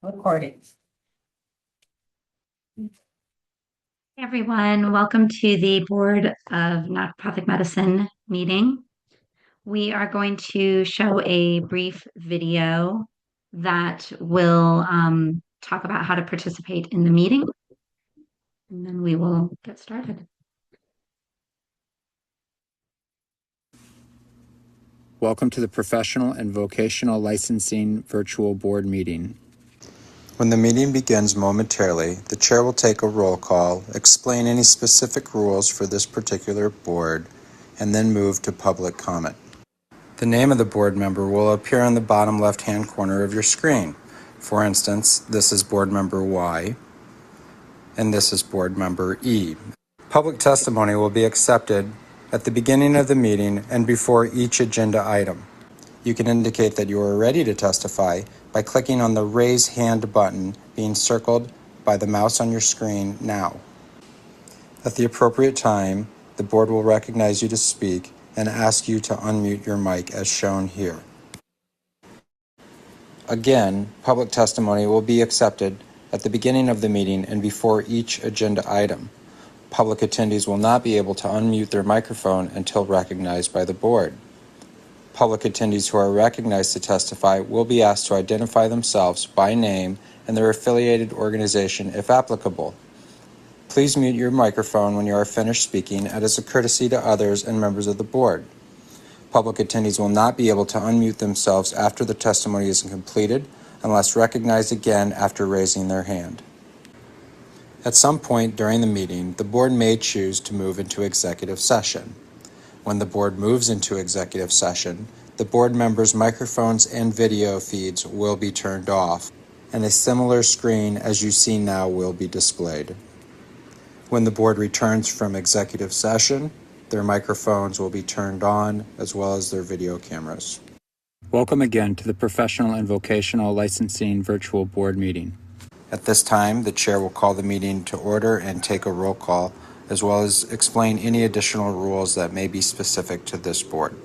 Recording. Hey everyone, welcome to the Board of Naturopathic Medicine meeting. We are going to show a brief video that will talk about how to participate in the meeting, and then we will get started. Welcome to the Professional and Vocational Licensing Virtual Board Meeting. When the meeting begins momentarily, the chair will take a roll call, explain any specific rules for this particular board, and then move to public comment. The name of the board member will appear on the bottom left-hand corner of your screen. For instance, this is board member Y, and this is board member E. Public testimony will be accepted at the beginning of the meeting and before each agenda item. You can indicate that you are ready to testify by clicking on the Raise Hand button being circled by the mouse on your screen now. At the appropriate time, the board will recognize you to speak and ask you to unmute your mic as shown here. Again, public testimony will be accepted at the beginning of the meeting and before each agenda item. Public attendees will not be able to unmute their microphone until recognized by the board. Public attendees who are recognized to testify will be asked to identify themselves by name and their affiliated organization if applicable. Please mute your microphone when you are finished speaking as a courtesy to others and members of the board. Public attendees will not be able to unmute themselves after the testimony is completed unless recognized again after raising their hand. At some point during the meeting, the board may choose to move into executive session. When the board moves into executive session, the board members' microphones and video feeds will be turned off, and a similar screen as you see now will be displayed. When the board returns from executive session, their microphones will be turned on as well as their video cameras. Welcome again to the Professional and Vocational Licensing Virtual Board Meeting. At this time, the chair will call the meeting to order and take a roll call, as well as explain any additional rules that may be specific to this board.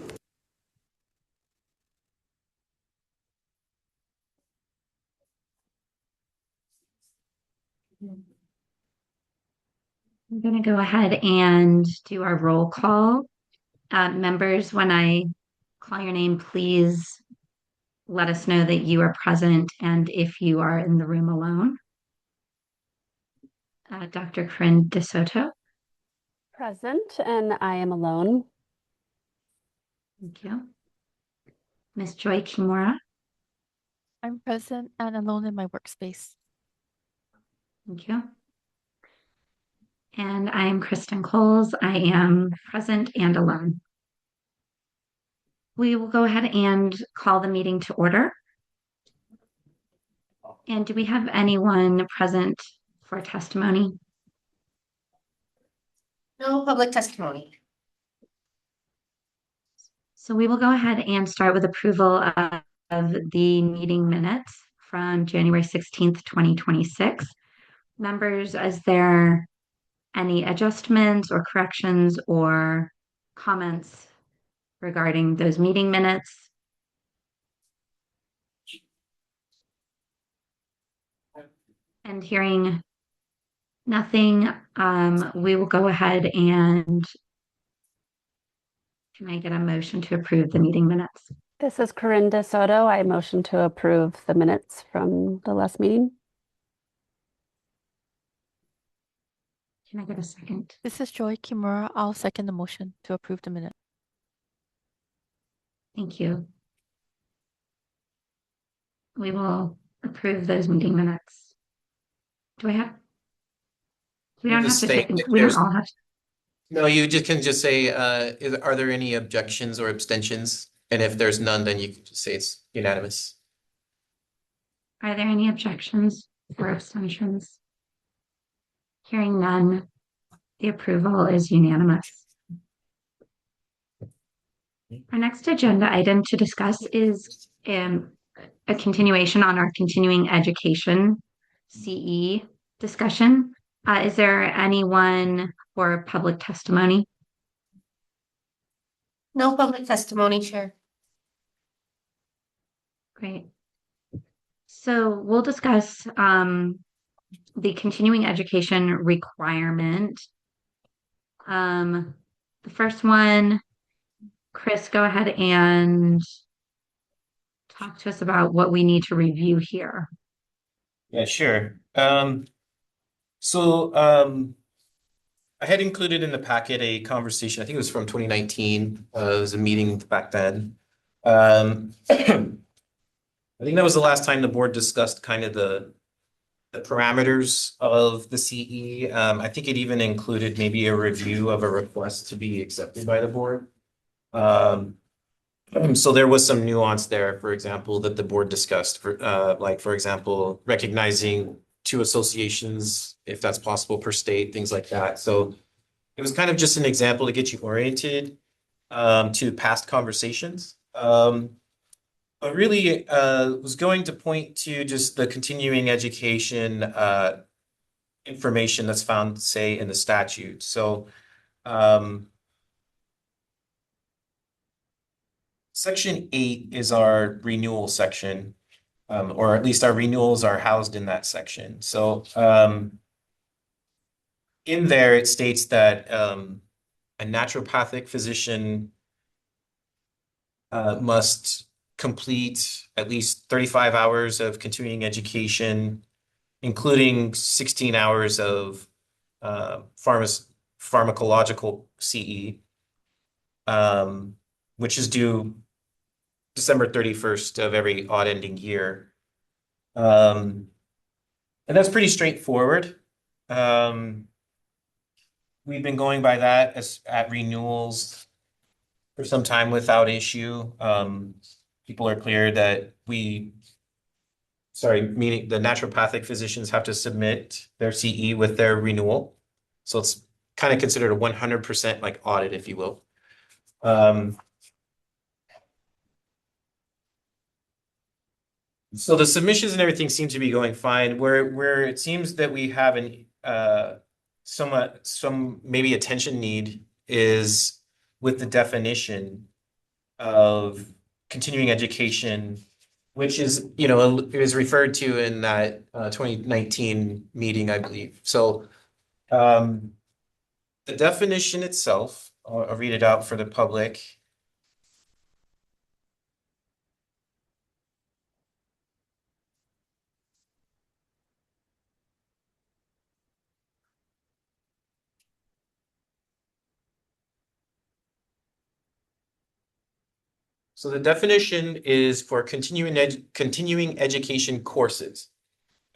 I'm going to go ahead and do our roll call. Members, when I call your name, please let us know that you are present and if you are in the room alone. Dr. Corinne DeSoto. Present, and I am alone. Thank you. Ms. Joy Kimura. I'm present and alone in my workspace. Thank you. And I am Kristen Coles. I am present and alone. We will go ahead and call the meeting to order. And do we have anyone present for testimony? No public testimony. So we will go ahead and start with approval of the meeting minutes from January 16th, 2026. Members, is there any adjustments or corrections or comments regarding those meeting minutes? And hearing nothing, we will go ahead and can I get a motion to approve the meeting minutes? This is Corinne DeSoto. I motion to approve the minutes from the last meeting. Can I get a second? This is Joy Kimura. I'll second the motion to approve the minute. Thank you. We will approve those meeting minutes. Do I have? We don't have to say, we don't all have to. No, you just can just say, are there any objections or abstentions? And if there's none, then you can just say it's unanimous. Are there any objections or abstentions? Hearing none, the approval is unanimous. Our next agenda item to discuss is a continuation on our continuing education CE discussion. Is there anyone for public testimony? No public testimony, Chair. Great. So we'll discuss the continuing education requirement. The first one, Chris, go ahead and talk to us about what we need to review here. Yeah, sure. So I had included in the packet a conversation, I think it was from 2019. It was a meeting back then. I think that was the last time the board discussed kind of the parameters of the CE. I think it even included maybe a review of a request to be accepted by the board. So there was some nuance there, for example, that the board discussed for like, for example, recognizing two associations, if that's possible per state, things like that. So it was kind of just an example to get you oriented to past conversations. But really was going to point to just the continuing education information that's found, say, in the statute. So Section 8 is our renewal section, or at least our renewals are housed in that section. So in there, it states that a naturopathic physician must complete at least 35 hours of continuing education, including 16 hours of pharmacological CE, which is due December 31st of every odd ending year. And that's pretty straightforward. We've been going by that as at renewals for some time without issue. People are clear that meaning the naturopathic physicians have to submit their CE with their renewal. So it's kind of considered a 100% like audit, if you will. So the submissions and everything seem to be going fine. Where it seems that we have some maybe attention need is with the definition of continuing education, which is is referred to in that 2019 meeting, I believe. So the definition itself, I'll read it out for the public. So the definition is for continuing education courses.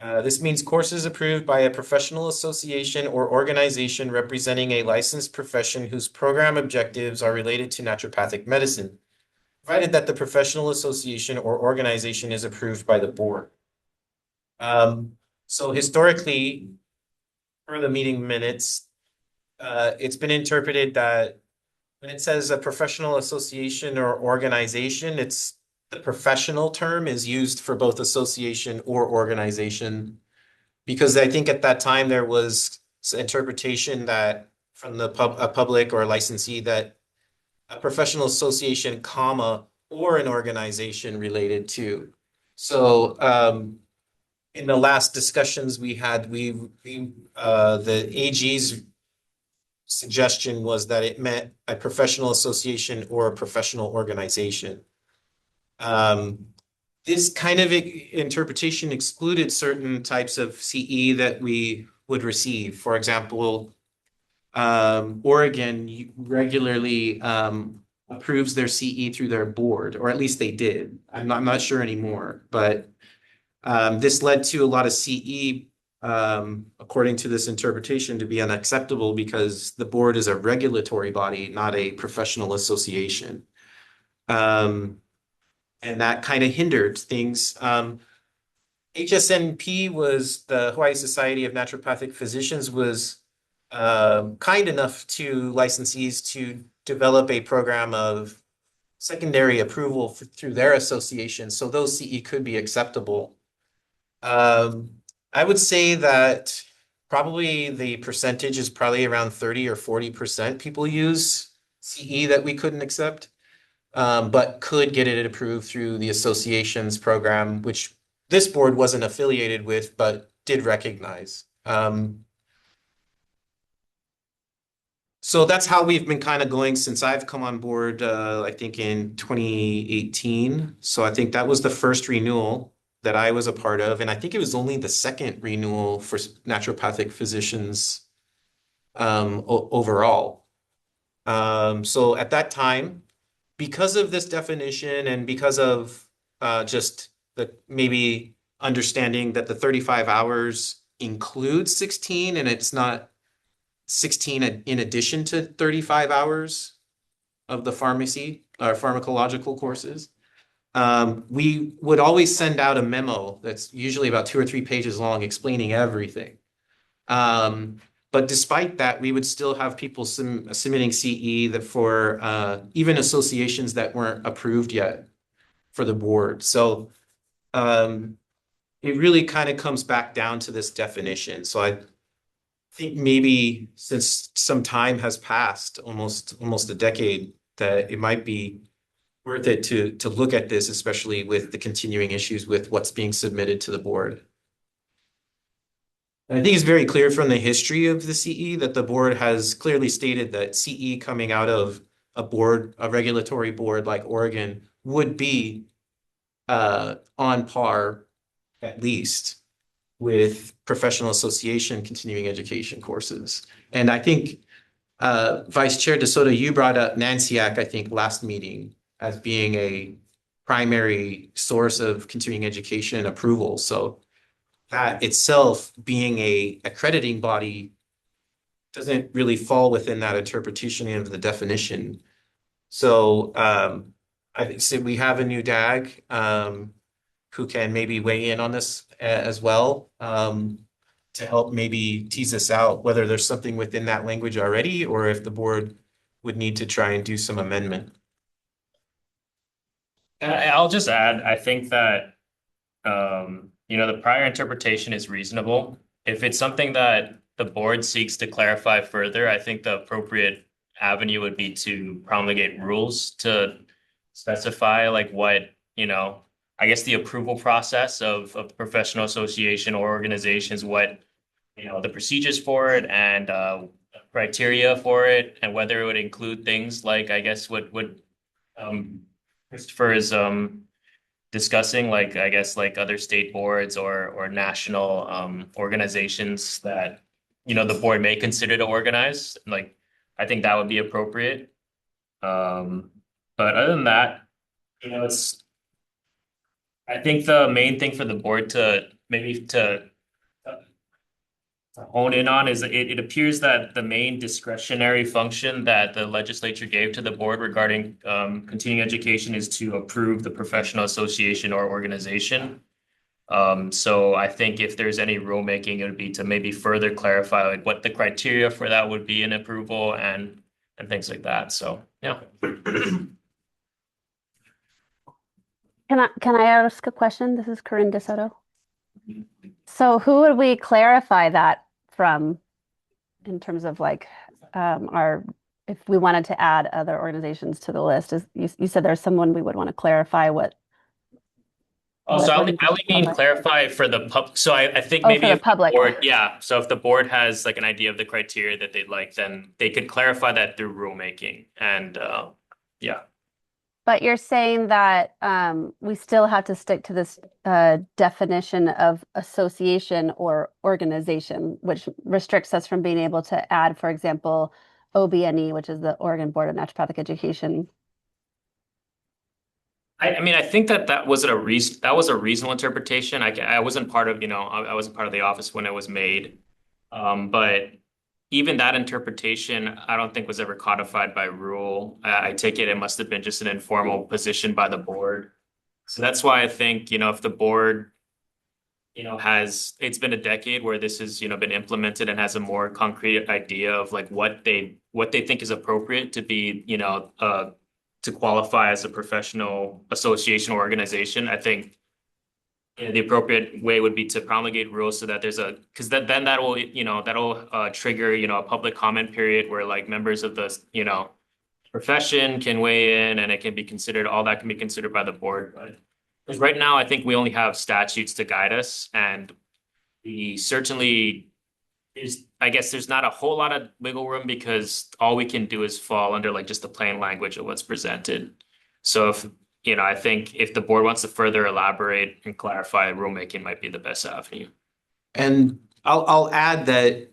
This means courses approved by a professional association or organization representing a licensed profession whose program objectives are related to naturopathic medicine, provided that the professional association or organization is approved by the board. So historically, for the meeting minutes, it's been interpreted that when it says a professional association or organization, it's the professional term is used for both association or organization, because I think at that time there was interpretation that from a public or a licensee that a professional association, comma, or an organization related to. So in the last discussions we had, the AG's suggestion was that it meant a professional association or a professional organization. This kind of interpretation excluded certain types of CE that we would receive. For example, Oregon regularly approves their CE through their board, or at least they did. I'm not sure anymore, but this led to a lot of CE, according to this interpretation, to be unacceptable because the board is a regulatory body, not a professional association. And that kind of hindered things. HSNP was the Hawaii Society of Naturopathic Physicians was kind enough to licensees to develop a program of secondary approval through their association. So those CE could be acceptable. I would say that probably the percentage is probably around 30 or 40% people use CE that we couldn't accept, but could get it approved through the association's program, which this board wasn't affiliated with, but did recognize. So that's how we've been kind of going since I've come on board, I think in 2018. So I think that was the first renewal that I was a part of. And I think it was only the second renewal for naturopathic physicians overall. So at that time, because of this definition and because of just the maybe understanding that the 35 hours includes 16 and it's not 16 in addition to 35 hours of the pharmacy or pharmacological courses, we would always send out a memo that's usually about 2 or 3 pages long explaining everything. But despite that, we would still have people submitting CE that for even associations that weren't approved yet for the board. So it really kind of comes back down to this definition. So I think maybe since some time has passed, almost a decade, that it might be worth it to look at this, especially with the continuing issues with what's being submitted to the board. And I think it's very clear from the history of the CE that the board has clearly stated that CE coming out of a regulatory board like Oregon would be on par, at least, with professional association continuing education courses. And I think Vice Chair DeSoto, you brought up NANCIAC, I think, last meeting as being a primary source of continuing education approval. So that itself being a accrediting body doesn't really fall within that interpretation of the definition. So I think so we have a new DAG who can maybe weigh in on this as well to help maybe tease us out whether there's something within that language already or if the board would need to try and do some amendment. And I'll just add, I think that the prior interpretation is reasonable. If it's something that the board seeks to clarify further, I think the appropriate avenue would be to promulgate rules to specify like what, I guess the approval process of the professional association or organizations, what, the procedures for it and criteria for it, and whether it would include things like, I guess, what Christopher is discussing, like, I guess, like other state boards or national organizations that, the board may consider to organize. Like, I think that would be appropriate. But other than that, I think the main thing for the board to hone in on is it appears that the main discretionary function that the legislature gave to the board regarding continuing education is to approve the professional association or organization. So I think if there's any rulemaking, it would be to maybe further clarify like what the criteria for that would be in approval and things like that. So yeah. Can I ask a question? This is Corinne DeSoto. So who would we clarify that from in terms of like if we wanted to add other organizations to the list? You said there's someone we would want to clarify what. Oh, so I would mean clarify for the public. So I think maybe for the public. So if the board has like an idea of the criteria that they'd like, then they could clarify that through rulemaking. And yeah. But you're saying that we still have to stick to this definition of association or organization, which restricts us from being able to add, for example, OBNE, which is the Oregon Board of Naturopathic Education. I mean, I think that was a reasonable interpretation. I wasn't part of, I wasn't part of the office when it was made, but even that interpretation, I don't think was ever codified by rule. I take it must have been just an informal position by the board. So that's why I think, if the board, it's been a decade where this has, been implemented and has a more concrete idea of like what they think is appropriate to be, to qualify as a professional association or organization. I think the appropriate way would be to promulgate rules so that there's because then that'll trigger, a public comment period where like members of the, profession can weigh in and it can be considered, all that can be considered by the board. But Because right now, I think we only have statutes to guide us, and we certainly I guess there's not a whole lot of wiggle room because all we can do is fall under like just the plain language of what's presented. So if, I think if the board wants to further elaborate and clarify, rulemaking might be the best avenue. And I'll add that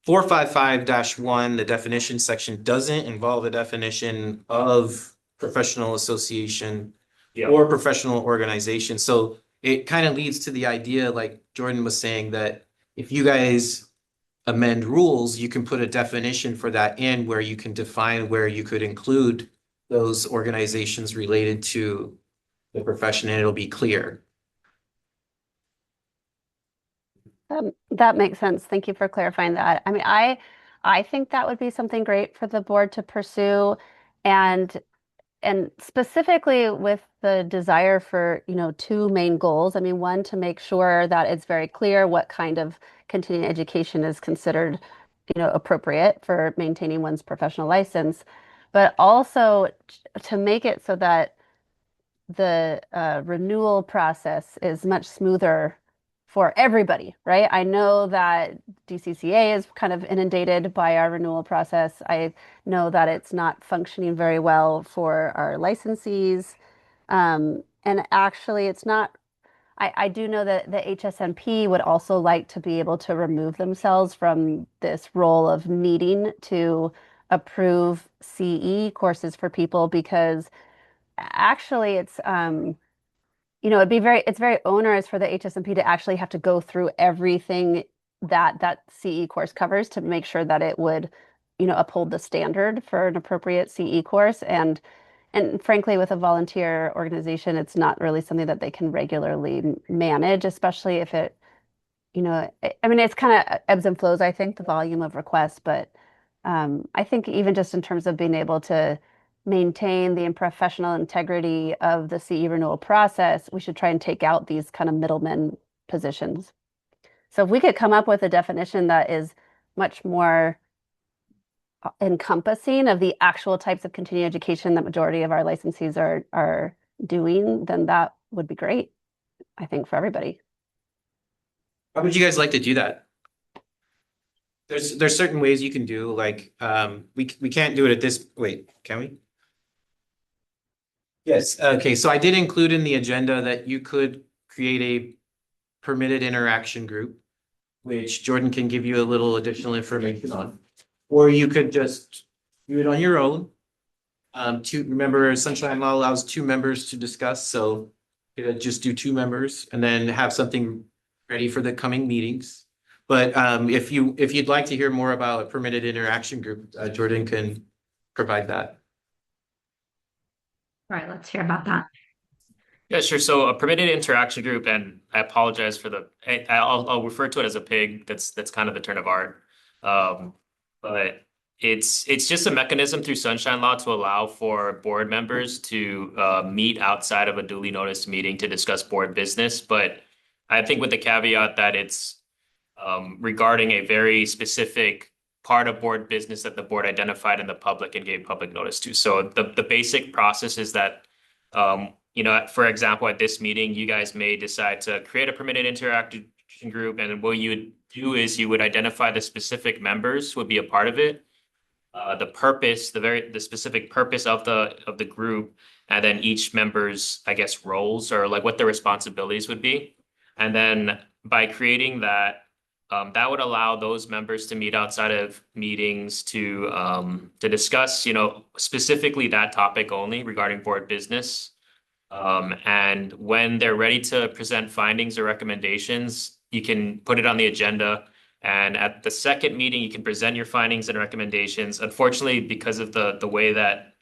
455-1, the definition section, doesn't involve a definition of professional association Yeah. or professional organization. So it kind of leads to the idea, like Jordan was saying, that if you guys amend rules, you can put a definition for that in where you can define where you could include those organizations related to the profession, and it'll be clear. That makes sense. Thank you for clarifying that. I mean, I think that would be something great for the board to pursue, and specifically with the desire for, two main goals. I mean, one, to make sure that it's very clear what kind of continuing education is considered, appropriate for maintaining one's professional license, but also to make it so that the renewal process is much smoother for everybody, right? I know that DCCA is kind of inundated by our renewal process. I know that it's not functioning very well for our licensees. And actually, it's not, I do know that the HSMP would also like to be able to remove themselves from this role of needing to approve CE courses for people, because actually it's it's very onerous for the HSMP to actually have to go through everything that CE course covers to make sure that it would, uphold the standard for an appropriate CE course. And frankly, with a volunteer organization, it's not really something that they can regularly manage, especially if it, I mean, it's kind of ebbs and flows, I think, the volume of requests, but I think even just in terms of being able to maintain the professional integrity of the CE renewal process, we should try and take out these kind of middlemen positions. So if we could come up with a definition that is much more encompassing of the actual types of continuing education that majority of our licensees are doing, then that would be great, I think, for everybody. How would you guys like to do that? There's certain ways you can do, like, we can't do it at this, wait, can we? Yes, okay, so I did include in the agenda that you could create a permitted interaction group, which Jordan can give you a little additional information on. Or you could just do it on your own. Remember, Sunshine Law allows 2 members to discuss, so you could just do 2 members and then have something ready for the coming meetings. But if you'd like to hear more about a permitted interaction group, Jordan can provide that. All right, let's hear about that. Yeah, sure. So a permitted interaction group, and I apologize for I'll refer to it as a pig. That's kind of the turn of art. But it's just a mechanism through Sunshine Law to allow for board members to meet outside of a duly noticed meeting to discuss board business. But I think with the caveat that it's regarding a very specific part of board business that the board identified in the public and gave public notice to. So the basic process is that, for example, at this meeting, you guys may decide to create a permitted interaction group, and what you would do is you would identify the specific members would be a part of it, the purpose, the specific purpose of the group, and then each member's, I guess, roles or like what their responsibilities would be. And then by creating that, that would allow those members to meet outside of meetings to discuss, specifically that topic only regarding board business. And when they're ready to present findings or recommendations, you can put it on the agenda. And at the second meeting, you can present your findings and recommendations. Unfortunately, because of the way that,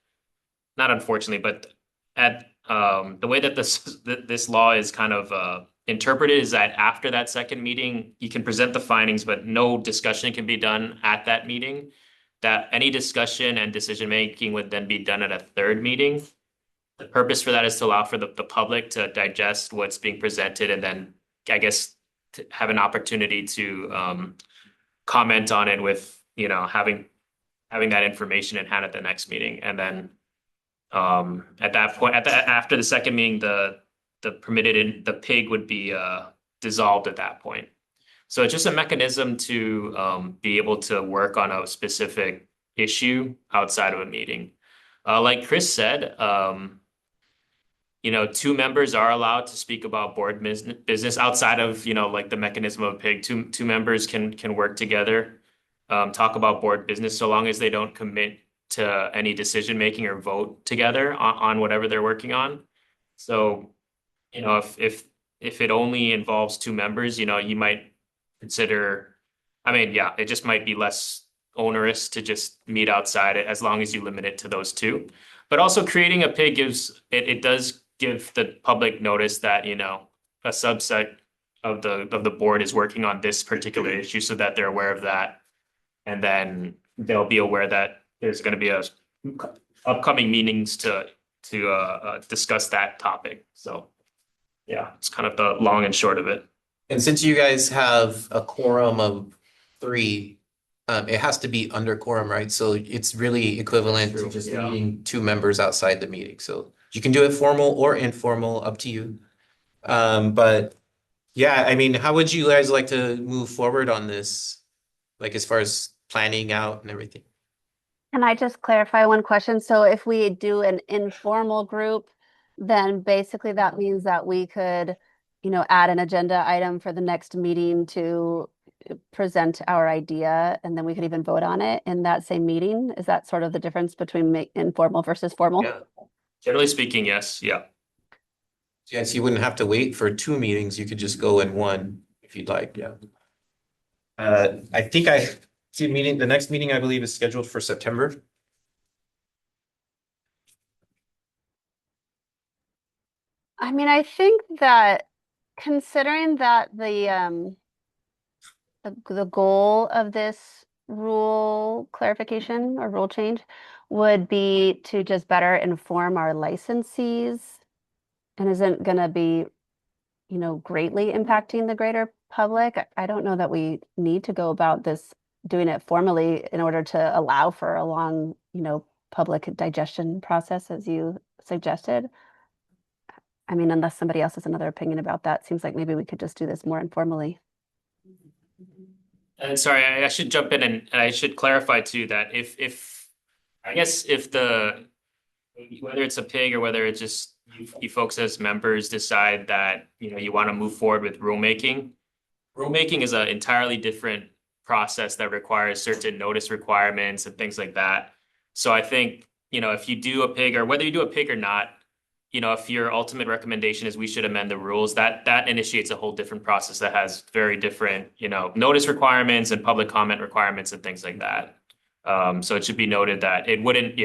not unfortunately, but at the way that this law is kind of interpreted is that after that second meeting, you can present the findings, but no discussion can be done at that meeting. That any discussion and decision making would then be done at a third meeting. The purpose for that is to allow for the public to digest what's being presented and then, I guess, to have an opportunity to comment on it with, having that information in hand at the next meeting. And then at that point, after the second meeting, the the pig would be dissolved at that point. So it's just a mechanism to be able to work on a specific issue outside of a meeting. Like Chris said, two members are allowed to speak about board business outside of, like the mechanism of a pig. Two members can work together, talk about board business so long as they don't commit to any decision making or vote together on whatever they're working on. So, if it only involves two members, you might consider, it just might be less onerous to just meet outside it as long as you limit it to those two. But also creating a pig it does give the public notice that, a subset of the board is working on this particular issue so that they're aware of that. And then they'll be aware that there's going to be upcoming meetings to discuss that topic. So yeah, it's kind of the long and short of it. And since you guys have a quorum of 3, it has to be under quorum, right? So it's really equivalent to True, just yeah. meeting 2 members outside the meeting. So you can do it formal or informal, up to you. But yeah, how would you guys like to move forward on this? Like as far as planning out and everything? Can I just clarify one question? So if we do an informal group, then basically that means that we could, add an agenda item for the next meeting to present our idea, and then we could even vote on it in that same meeting. Is that sort of the difference between informal versus formal? Yeah. Generally speaking, yes. Yeah. Yes, you wouldn't have to wait for 2 meetings. You could just go in one if you'd like. Yeah. I think the next meeting I believe is scheduled for September. I think that considering that the goal of this rule clarification or rule change would be to just better inform our licensees and isn't going to be, greatly impacting the greater public. I don't know that we need to go about this doing it formally in order to allow for a long, public digestion process as you suggested. Unless somebody else has another opinion about that, seems like maybe we could just do this more informally. And sorry, I should jump in and I should clarify too that if whether it's a pig or whether it's just you folks as members decide that, you want to move forward with rulemaking is an entirely different process that requires certain notice requirements and things like that. So I think, if you do a pig or whether you do a pig or not, if your ultimate recommendation is we should amend the rules, that initiates a whole different process that has very different, notice requirements and public comment requirements and things like that. So it should be noted that it wouldn't,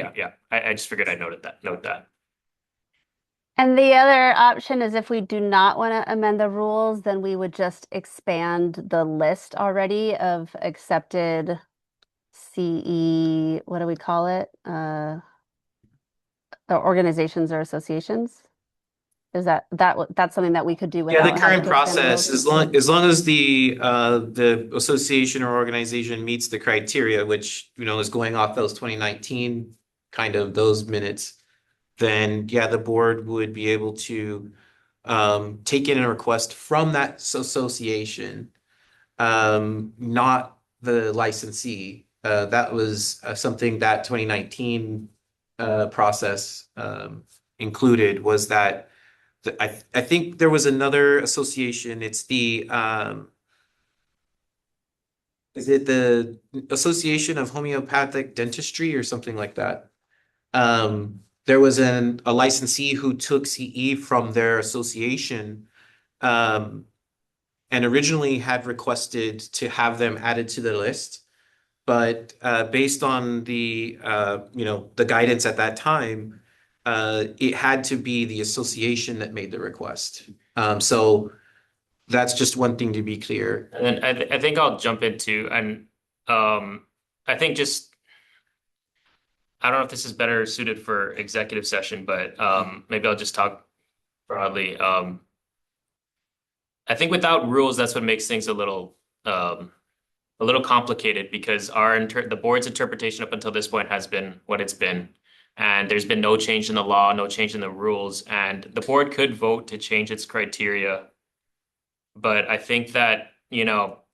I just figured I'd note that. And the other option is if we do not want to amend the rules, then we would just expand the list already of accepted CE, what do we call it? Organizations or associations? Is that's something that we could do without Yeah, the having current to expand the process, rules? as long as the association or organization meets the criteria, which, is going off those 2019 kind of those minutes, then yeah, the board would be able to take in a request from that association, not the licensee. That was something that 2019 process included, was that I think there was another association. It's is it the Association of Homeopathic Dentistry or something like that? There was a licensee who took CE from their association, and originally had requested to have them added to the list. But based on the the guidance at that time, it had to be the association that made the request. So that's just one thing to be clear. And I think I'll jump into, and I think I don't know if this is better suited for executive session, but maybe I'll just talk broadly. I think without rules, that's what makes things a little complicated, because the board's interpretation up until this point has been what it's been. and there's been no change in the law, no change in the rules, and the board could vote to change its criteria. But I think that,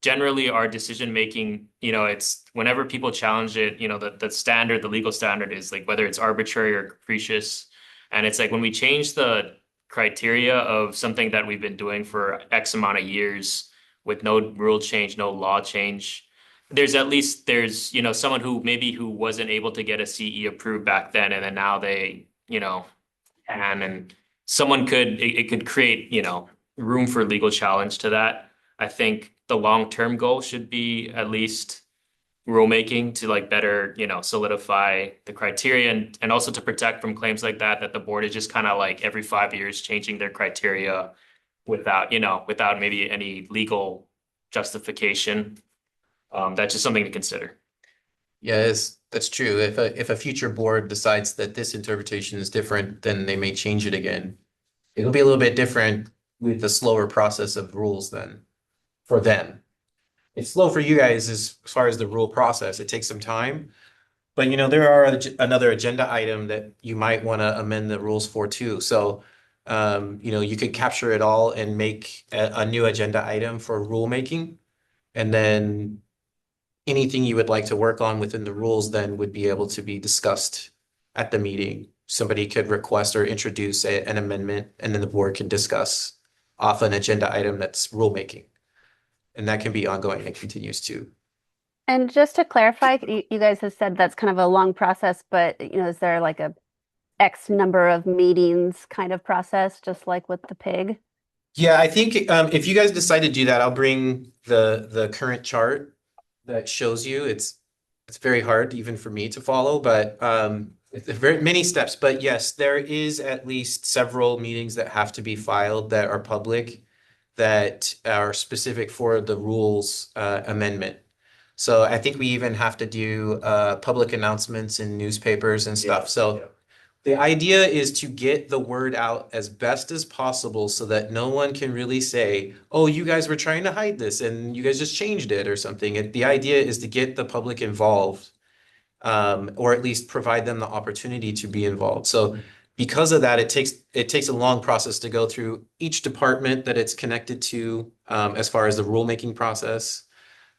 generally our decision making, it's whenever people challenge it, the standard, the legal standard is like whether it's arbitrary or capricious. And it's like when we change the criteria of something that we've been doing for X amount of years with no rule change, no law change, there's someone who wasn't able to get a CE approved back then, and then now they, can, and it could create, room for legal challenge to that. I think the long-term goal should be at least rulemaking to like better, solidify the criteria and also to protect from claims like that the board is just kind of like every 5 years changing their criteria without maybe any legal justification. That's just something to consider. Yes, that's true. If a future board decides that this interpretation is different, then they may change it again. It'll be a little bit different with the slower process of rules then for them. It's slow for you guys as far as the rule process. It takes some time. But there are another agenda item that you might want to amend the rules for too. So you could capture it all and make a new agenda item for rulemaking. And then anything you would like to work on within the rules then would be able to be discussed at the meeting. Somebody could request or introduce an amendment, and then the board can discuss off an agenda item that's rulemaking. And that can be ongoing and continues too. And just to clarify, you guys have said that's kind of a long process, but is there like a X number of meetings kind of process, just like with the pig? Yeah, I think if you guys decide to do that, I'll bring the current chart that shows you. It's very hard even for me to follow, but it's very many steps. But yes, there is at least several meetings that have to be filed that are public, that are specific for the rules amendment. So I think we even have to do public announcements in newspapers and stuff. So the idea is to get the word out as best as possible so that no one can really say, oh, you guys were trying to hide this and you guys just changed it or something. The idea is to get the public involved, or at least provide them the opportunity to be involved. So because of that, it takes a long process to go through each department that it's connected to, as far as the rulemaking process.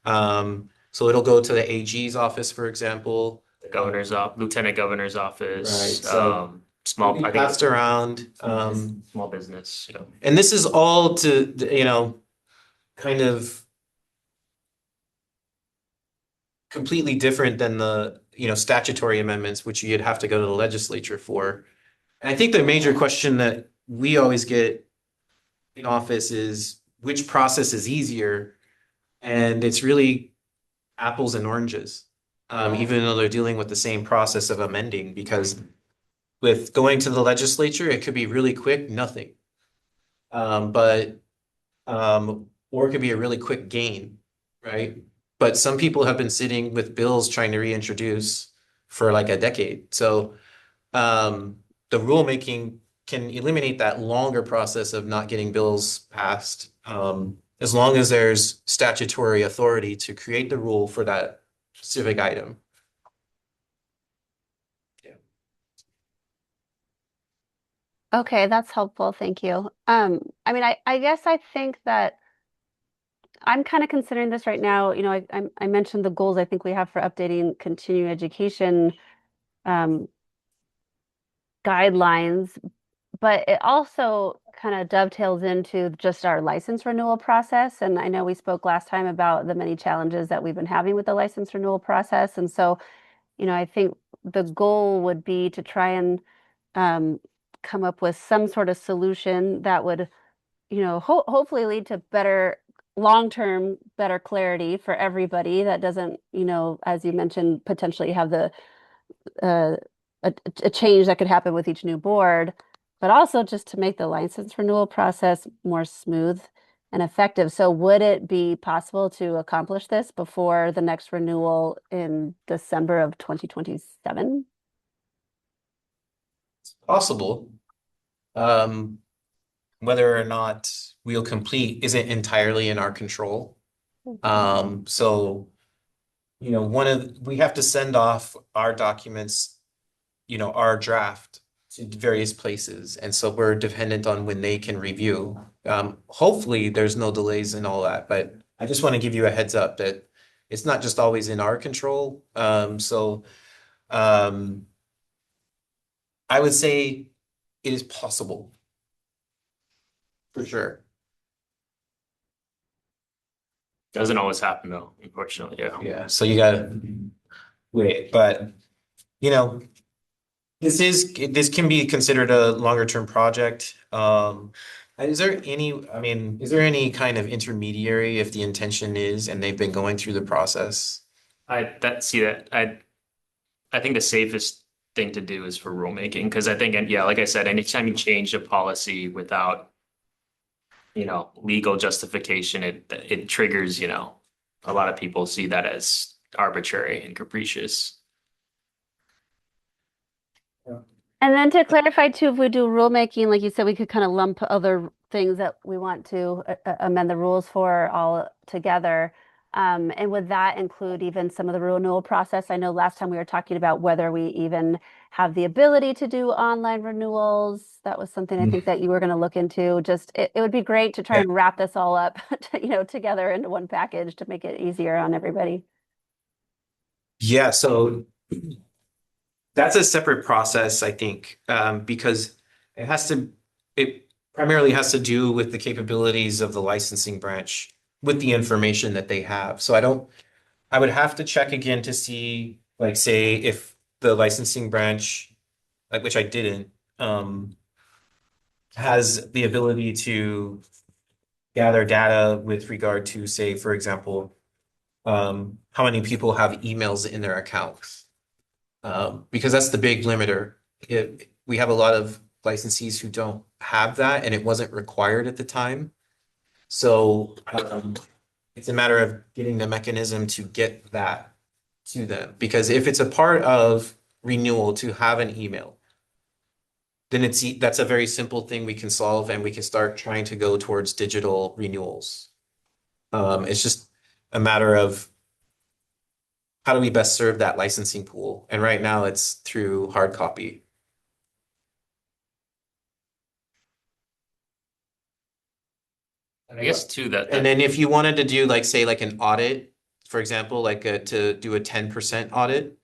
So it'll go to the AG's office, for example. Lieutenant governor's office, Right, so small, I think passed around, small business, and this is all to, kind of completely different than the, statutory amendments, which you'd have to go to the legislature for. And I think the major question that we always get in office is which process is easier, and it's really apples and oranges. Even though they're dealing with the same process of amending, because with going to the legislature, it could be really quick, nothing. Or it could be a really quick gain, right? But some people have been sitting with bills trying to reintroduce for like a decade. So the rulemaking can eliminate that longer process of not getting bills passed, as long as there's statutory authority to create the rule for that specific item. Yeah. Okay, that's helpful. Thank you. I mean, I guess I think that I'm kind of considering this right now. I mentioned the goals I think we have for updating continuing education guidelines, but it also kind of dovetails into just our license renewal process. And I know we spoke last time about the many challenges that we've been having with the license renewal process. And so, I think the goal would be to try and come up with some sort of solution that would, hopefully lead to better long-term, better clarity for everybody that doesn't, as you mentioned, potentially have the a change that could happen with each new board, but also just to make the license renewal process more smooth and effective. So would it be possible to accomplish this before the next renewal in December of 2027? It's possible. Whether or not we'll complete isn't entirely in our control. So, we have to send off our documents our draft to various places. And so we're dependent on when they can review. Hopefully there's no delays and all that, but I just want to give you a heads up that it's not just always in our control. I would say it is possible. For sure. Doesn't always happen though, unfortunately. Yeah. Yeah, so you gotta wait, but this can be considered a longer term project. Is there any kind of intermediary if the intention is and they've been going through the process? I think the safest thing to do is for rulemaking because I think, and yeah, like I said, anytime you change a policy without legal justification, it triggers, a lot of people see that as arbitrary and capricious. And then to clarify too, if we do rulemaking, like you said, we could kind of lump other things that we want to amend the rules for all together. And would that include even some of the renewal process? I know last time we were talking about whether we even have the ability to do online renewals. That was something I think that you were going to look into. Just it would be great to try and wrap this all up, together into one package to make it easier on everybody. Yeah, so that's a separate process, I think, because it primarily has to do with the capabilities of the licensing branch with the information that they have. So I would have to check again to see, like, say, if the licensing branch, like, which I didn't, has the ability to gather data with regard to, say, for example, how many people have emails in their accounts. Because that's the big limiter. We have a lot of licensees who don't have that, and it wasn't required at the time. So it's a matter of getting the mechanism to get that to them. Because if it's a part of renewal to have an email, then that's a very simple thing we can solve, and we can start trying to go towards digital renewals. It's just a matter of how do we best serve that licensing pool? And right now it's through hard copy. And I guess too that And then if you wanted to do say an audit, for example, to do a 10% audit,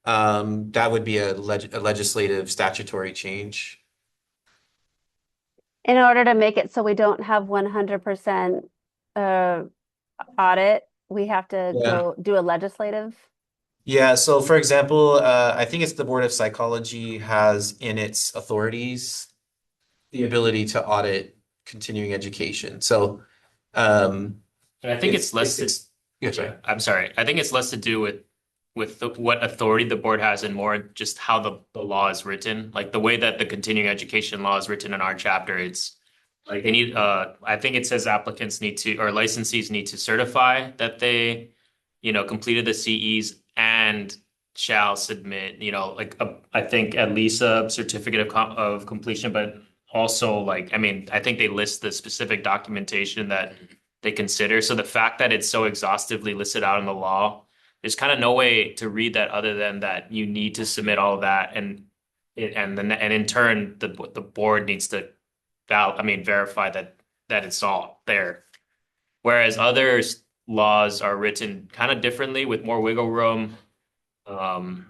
that would be a legislative statutory change. In order to make it so we don't have 100% audit, we have to go do a legislative. Yeah, so for example, I think it's the Board of Psychology has in its authorities the ability to audit continuing education. So, and I think it's less sorry. I'm sorry. I think it's less to do with what authority the board has and more just how the law is written. Like the way that the continuing education law is written in our chapter, it's like they need I think it says applicants need to or licensees need to certify that they completed the CEs and shall submit I think at least a certificate of completion, but also I think they list the specific documentation that they consider. So the fact that it's so exhaustively listed out in the law, there's kind of no way to read that other than that you need to submit all of that, and in turn the board needs to verify that it's all there. Whereas other laws are written kind of differently with more wiggle room, and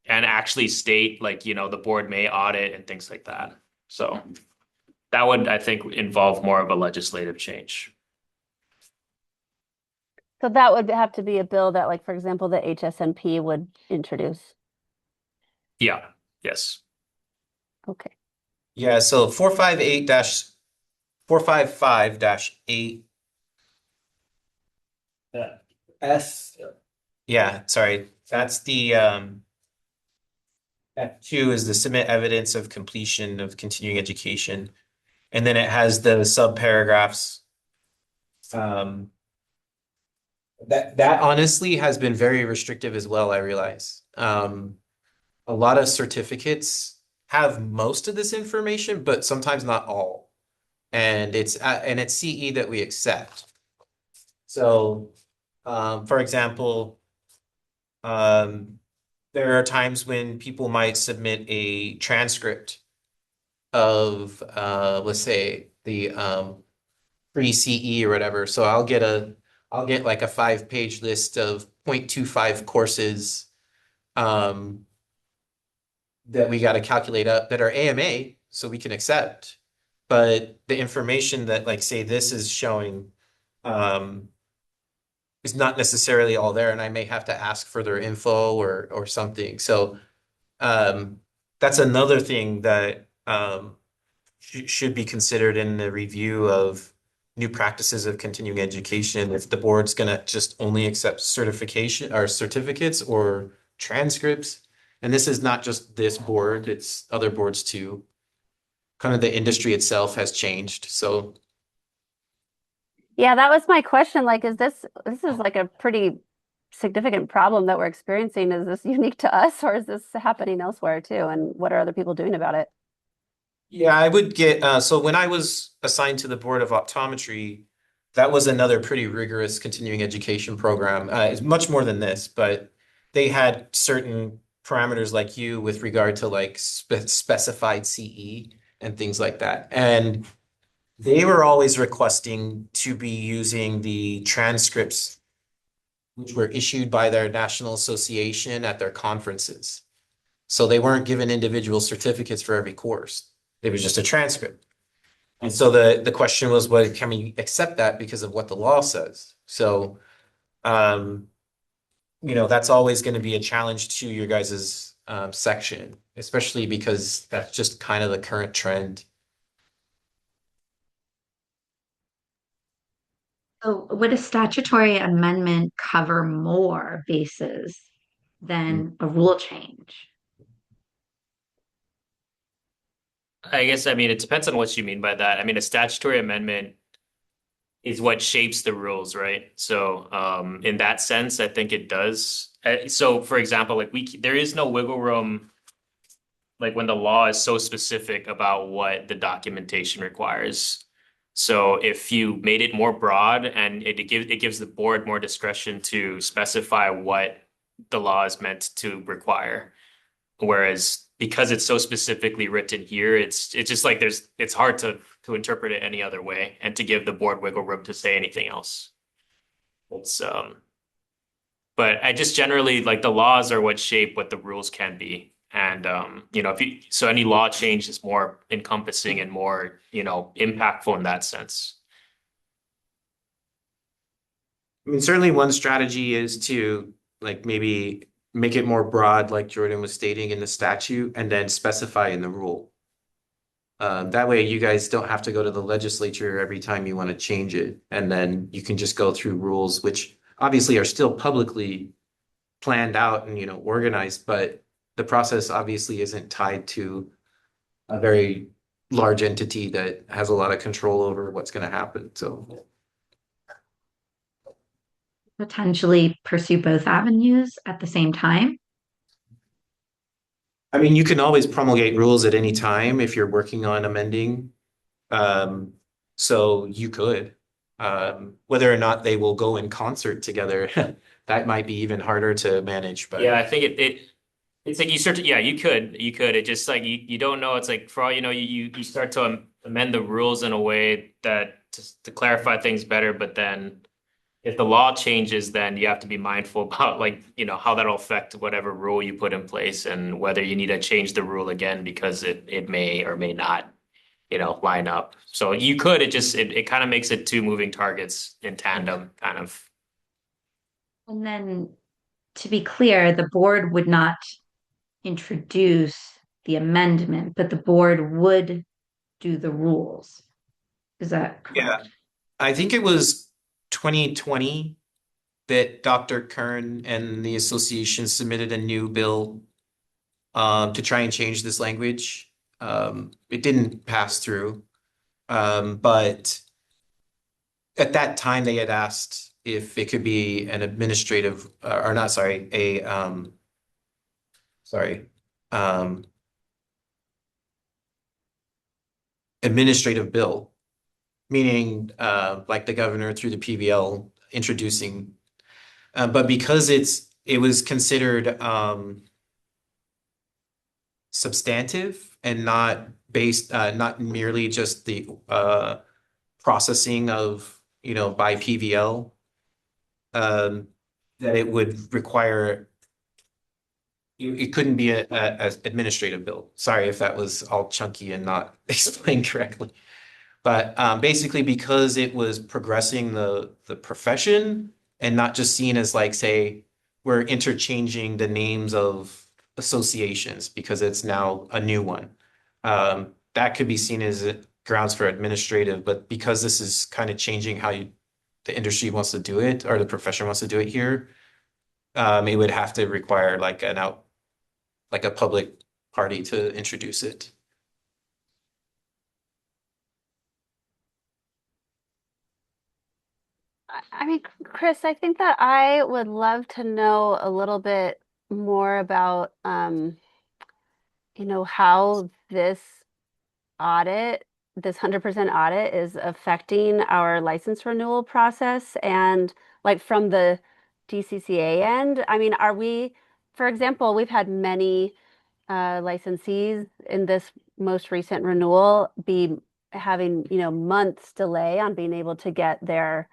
actually state the board may audit and things like that. So that would, I think, involve more of a legislative change. So that would have to be a bill that, for example, the HSNP would introduce. Yeah. Yes. Okay. Yeah, so 455-8 S. Yeah, sorry. That's the F2 is the submit evidence of completion of continuing education. And then it has the subparagraphs. That honestly has been very restrictive as well, I realize. A lot of certificates have most of this information, but sometimes not all. And it's CE that we accept. So, for example, there are times when people might submit a transcript of, let's say the, pre-CE or whatever. So I'll get like a 5-page list of 0.25 courses, that we got to calculate up that are AMA, so we can accept. But the information that, like, say this is showing, is not necessarily all there, and I may have to ask for their info or something. So that's another thing that should be considered in the review of new practices of continuing education. If the board's gonna just only accept certification or certificates or transcripts, and this is not just this board, it's other boards too. Kind of the industry itself has changed, so. Yeah, that was my question. Like, this is like a pretty significant problem that we're experiencing? Is this unique to us, or is this happening elsewhere too? And what are other people doing about it? Yeah, I would get, so when I was assigned to the Board of Optometry, that was another pretty rigorous continuing education program. It's much more than this, but they had certain parameters like you with regard to like specified CE and things like that. And they were always requesting to be using the transcripts which were issued by their national association at their conferences. So they weren't given individual certificates for every course. It was just a transcript. And so the question was, well, can we accept that because of what the law says? So, that's always going to be a challenge to your guys's section, especially because that's just kind of the current trend. So would a statutory amendment cover more bases than a rule change? I guess, I mean, it depends on what you mean by that. I mean, a statutory amendment is what shapes the rules, right? So, in that sense, I think it does. So, for example, like there is no wiggle room, like when the law is so specific about what the documentation requires. So, if you made it more broad and it gives the board more discretion to specify what the law is meant to require. Whereas because it's so specifically written here, it's just like it's hard to interpret it any other way and to give the board wiggle room to say anything else. It's but I just generally like the laws are what shape what the rules can be. And so any law change is more encompassing and more, impactful in that sense. I mean, certainly one strategy is to like maybe make it more broad, like Jordan was stating in the statute, and then specify in the rule. That way you guys don't have to go to the legislature every time you want to change it. And then you can just go through rules, which obviously are still publicly planned out and, organized, but the process obviously isn't tied to a very large entity that has a lot of control over what's going to happen. So. Potentially pursue both avenues at the same time? I mean, you can always promulgate rules at any time if you're working on amending. So you could, whether or not they will go in concert together, that might be even harder to manage, but. Yeah, I think it's like you could. It just like you don't know. It's like for all you know, you start to amend the rules in a way that to clarify things better, but then if the law changes, then you have to be mindful about like, how that'll affect whatever rule you put in place and whether you need to change the rule again because it may or may not, line up. So you could, it kind of makes it two moving targets in tandem, kind of. And then to be clear, the board would not introduce the amendment, but the board would do the rules. Is that correct? Yeah, I think it was 2020 that Dr. Kern and the association submitted a new bill to try and change this language. It didn't pass through, but at that time they had asked if it could be an administrative or not, sorry, administrative bill, meaning like the governor through the PVL introducing, but because it was considered substantive and not based, not merely just the processing of, by PVL. That it would require, it couldn't be a administrative bill. Sorry if that was all chunky and not explained correctly. But basically because it was progressing the profession and not just seen as like, say, we're interchanging the names of associations because it's now a new one. That could be seen as grounds for administrative, but because this is kind of changing how the industry wants to do it or the profession wants to do it here, it would have to require like a public party to introduce it. I mean, Chris, I think that I would love to know a little bit more about, how this 100% audit is affecting our license renewal process and like from the DCCA end. I mean, for example, we've had many licensees in this most recent renewal be having, months delay on being able to get their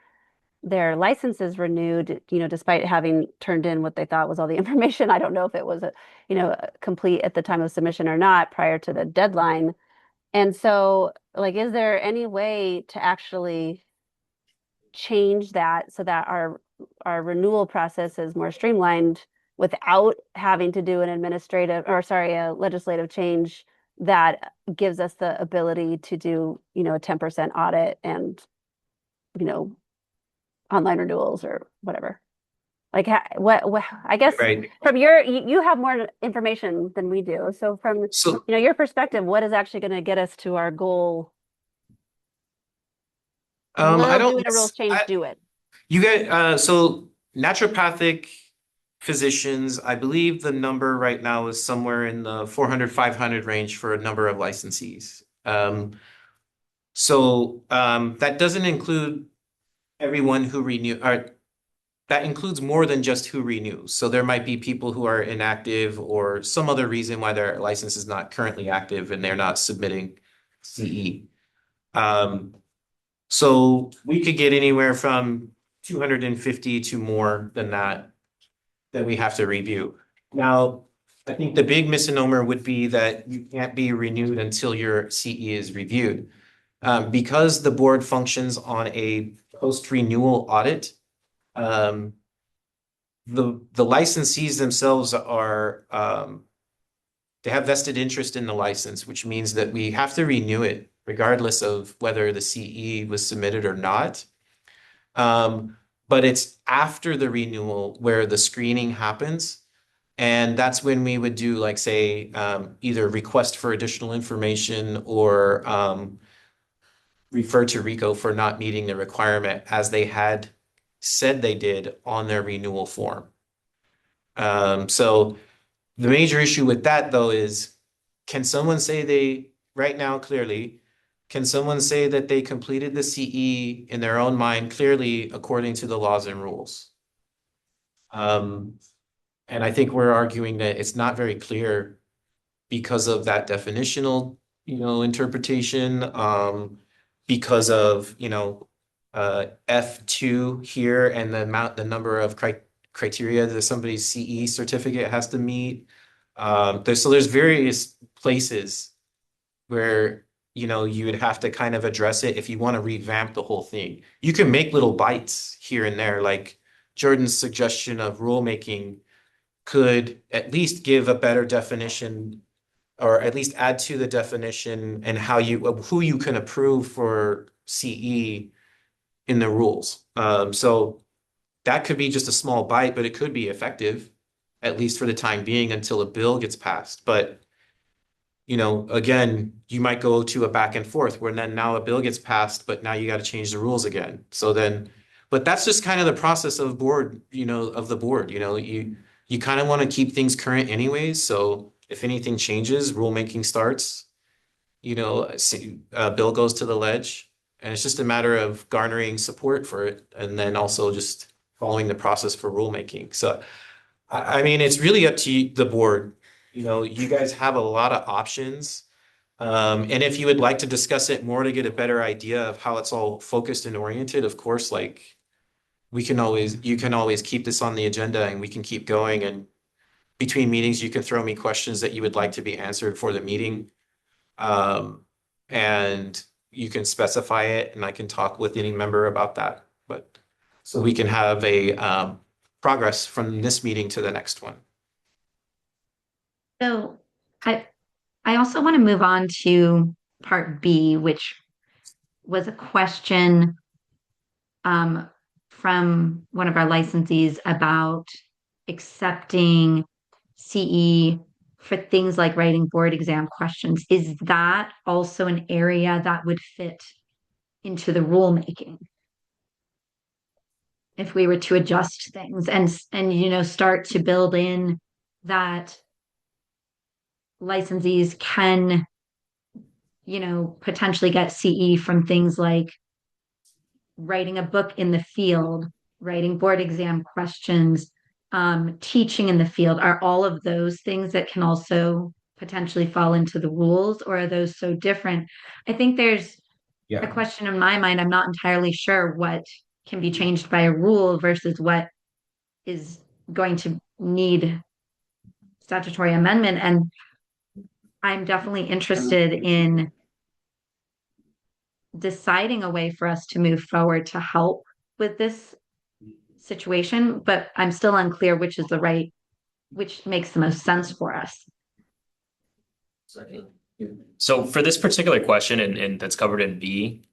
licenses renewed, despite having turned in what they thought was all the information. I don't know if it was, complete at the time of submission or not prior to the deadline. And so, like, is there any way to actually change that so that our renewal process is more streamlined without having to do a legislative change that gives us the ability to do, a 10% audit and, online renewals or whatever? Like, what I guess Right. from you have more information than we do. So from, So your perspective, what is actually going to get us to our goal? I Will don't, doing a rules change do it? you get, so naturopathic physicians, I believe the number right now is somewhere in the 400, 500 range for a number of licensees. That doesn't include everyone who renew, or that includes more than just who renews. So there might be people who are inactive or some other reason why their license is not currently active and they're not submitting CE. So we could get anywhere from 250 to more than that we have to review. Now, I think the big misnomer would be that you can't be renewed until your CE is reviewed. Because the board functions on a post-renewal audit, the licensees themselves are they have vested interest in the license, which means that we have to renew it regardless of whether the CE was submitted or not. But it's after the renewal where the screening happens. And that's when we would do, like, say, either request for additional information or refer to RICO for not meeting the requirement as they had said they did on their renewal form. So the major issue with that, though, is can someone say right now, clearly, can someone say that they completed the CE in their own mind clearly according to the laws and rules? And I think we're arguing that it's not very clear because of that definitional, interpretation, because of, F2 here and the number of criteria that somebody's CE certificate has to meet. There's various places where, you would have to kind of address it if you want to revamp the whole thing. You can make little bites here and there, like Jordan's suggestion of rulemaking could at least give a better definition or at least add to the definition and who you can approve for CE in the rules. So that could be just a small bite, but it could be effective, at least for the time being until a bill gets passed. But, again, you might go to a back and forth where then now a bill gets passed, but now you got to change the rules again. But that's just kind of the process of the board. You kind of want to keep things current anyways. So if anything changes, rulemaking starts, a bill goes to the ledge, and it's just a matter of garnering support for it and then also just following the process for rulemaking. So, I mean, it's really up to the board. You know, you guys have a lot of options. And if you would like to discuss it more to get a better idea of how it's all focused and oriented, of course, like you can always keep this on the agenda and we can keep going. And between meetings, you can throw me questions that you would like to be answered for the meeting. And you can specify it and I can talk with any member about that. But so we can have a progress from this meeting to the next one. So I also want to move on to part B, which was a question from one of our licensees about accepting CE for things like writing board exam questions. Is that also an area that would fit into the rulemaking? If we were to adjust things and start to build in that licensees can potentially get CE from things like writing a book in the field, writing board exam questions, teaching in the field. Are all of those things that can also potentially fall into the rules, or are those so different? I think there's a question in my mind. I'm not entirely sure what can be changed by a rule versus what is going to need statutory amendment. And I'm definitely interested in deciding a way for us to move forward to help with this situation, but I'm still unclear which makes the most sense for us. So for this particular question and that's covered in B,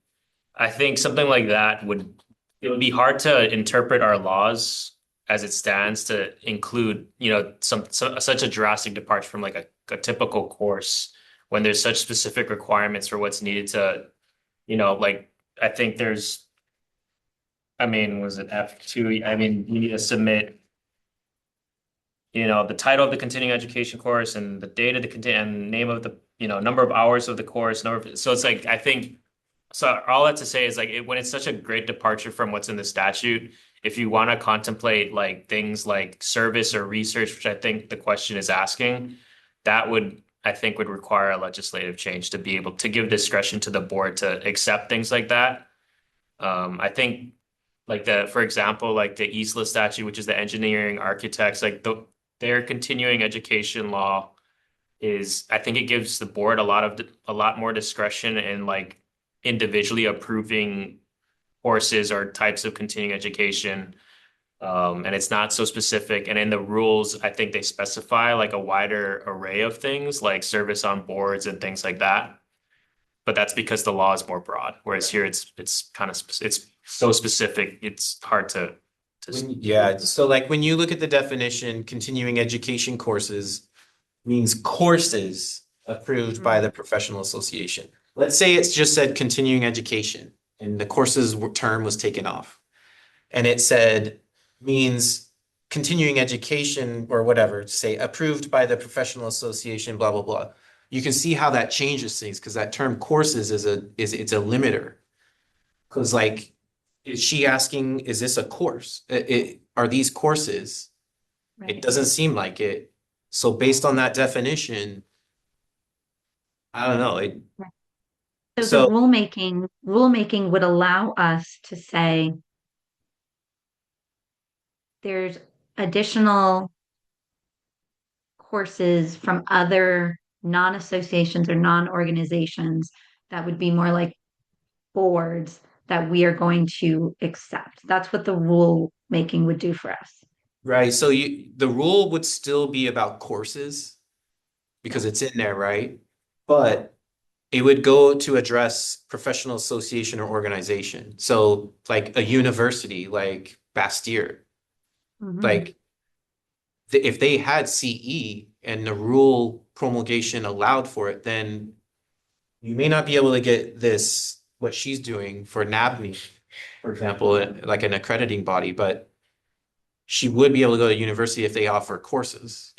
I think something like that it would be hard to interpret our laws as it stands to include, such a drastic departure from like a typical course when there's such specific requirements for what's needed to, like I think was it F2? I mean, you need to submit, the title of the continuing education course and the date of and name of the, number of hours of the course, so it's like, I think, so all that to say is like, when it's such a great departure from what's in the statute, if you want to contemplate like things like service or research, which I think the question is asking, that I think would require a legislative change to be able to give discretion to the board to accept things like that. I think like for example, like the ESLA statute, which is the engineering architects, like their continuing education law I think it gives the board a lot more discretion in like individually approving courses or types of continuing education. And it's not so specific. And in the rules, I think they specify like a wider array of things like service on boards and things like that. But that's because the law is more broad. Whereas here it's kind of it's so specific, it's hard to. Yeah, so like when you look at the definition, continuing education courses means courses approved by the professional association. Let's say it's just said continuing education and the courses term was taken off. And it said means continuing education or whatever, say approved by the professional association, blah, blah, blah. You can see how that changes things because that term courses it's a limiter. Because like, is she asking, is this a course? Are these courses? Right. It doesn't seem like it. So based on that definition, I don't know. So the rulemaking would allow us to say there's additional courses from other non-associations or non-organizations that would be more like boards that we are going to accept. That's what the rulemaking would do for us. Right. So the rule would still be about courses because it's in there, right? But it would go to address professional association or organization. So like a university like Bastyr, like if they had CE and the rule promulgation allowed for it, then you may not be able to get this, what she's doing for NABME, for example, like an accrediting body, but she would be able to go to university if they offer courses,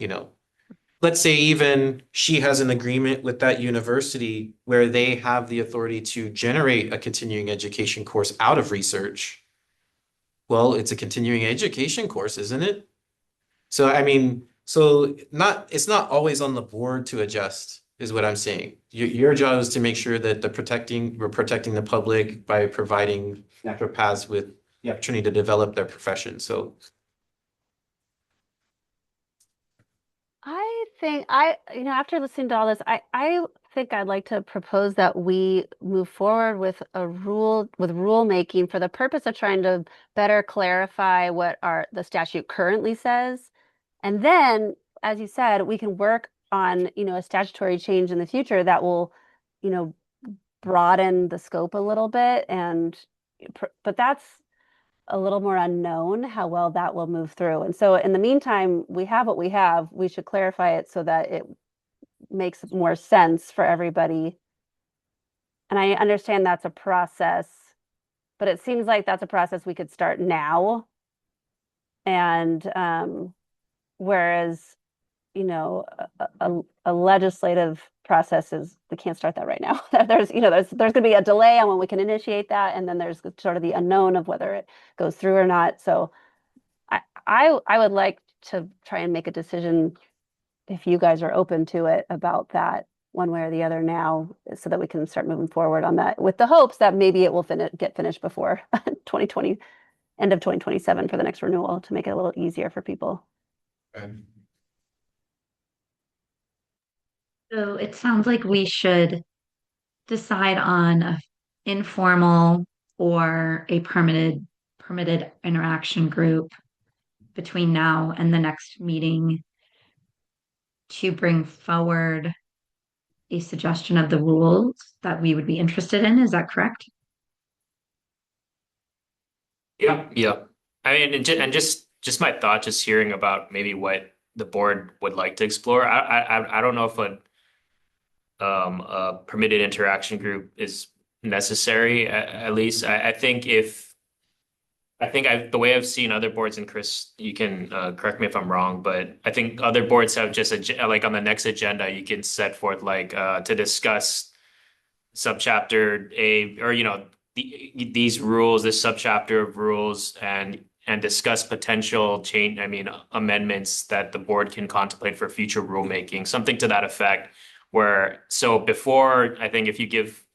Let's say even she has an agreement with that university where they have the authority to generate a continuing education course out of research. Well, it's a continuing education course, isn't it? So, I mean, So it's not always on the board to adjust, is what I'm saying. Your job is to make sure that we're protecting the public by providing naturopaths with the opportunity to develop their profession. So I think after listening to all this, I think I'd like to propose that we move forward with rule making for the purpose of trying to better clarify what the statute currently says. And then, as you said, we can work on, a statutory change in the future that will, you know, broaden the scope a little bit but that's a little more unknown how well that will move through. And so in the meantime, we have what we have. We should clarify it so that it makes more sense for everybody. And I understand that's a process, but it seems like that's a process we could start now. And whereas, a legislative process we can't start that right now. There's going to be a delay on when we can initiate that, and then there's sort of the unknown of whether it goes through or not. So I would like to try and make a decision, if you guys are open to it, about that one way or the other now, so that we can start moving forward on that, with the hopes that maybe it will get finished before 2020, end of 2027 for the next renewal, to make it a little easier for people. So it sounds like we should decide on a informal or a permitted interaction group between now and the next meeting to bring forward a suggestion of the rules that we would be interested in. Is that correct? Yeah. I mean, and just my thought, just hearing about maybe what the board would like to explore. I don't know if a permitted interaction group is necessary. At least I think the way I've seen other boards, and Chris, you can correct me if I'm wrong, but I think other boards have just like on the next agenda, you can set forth like to discuss subchapter A, or these rules, this subchapter of rules, and discuss potential amendments that the board can contemplate for future rulemaking, something to that effect. Before, I think if you give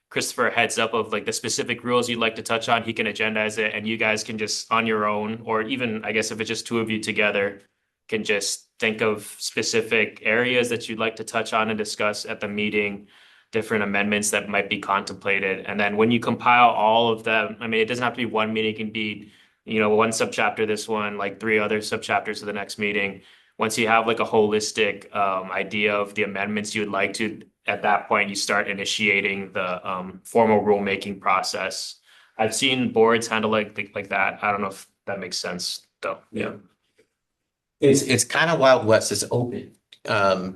Christopher a heads up of like the specific rules you'd like to touch on, he can agendize it, and you guys can just on your own, or even I guess if it's just two of you together, can just think of specific areas that you'd like to touch on and discuss at the meeting, different amendments that might be contemplated. And then when you compile all of them, I mean, it doesn't have to be one meeting, it can be, one subchapter, this one, like 3 other subchapters to the next meeting. Once you have like a holistic idea of the amendments you would like to, at that point, you start initiating the formal rulemaking process. I've seen boards handle like that. I don't know if that makes sense though. Yeah. it's kind of Wild West. It's open. There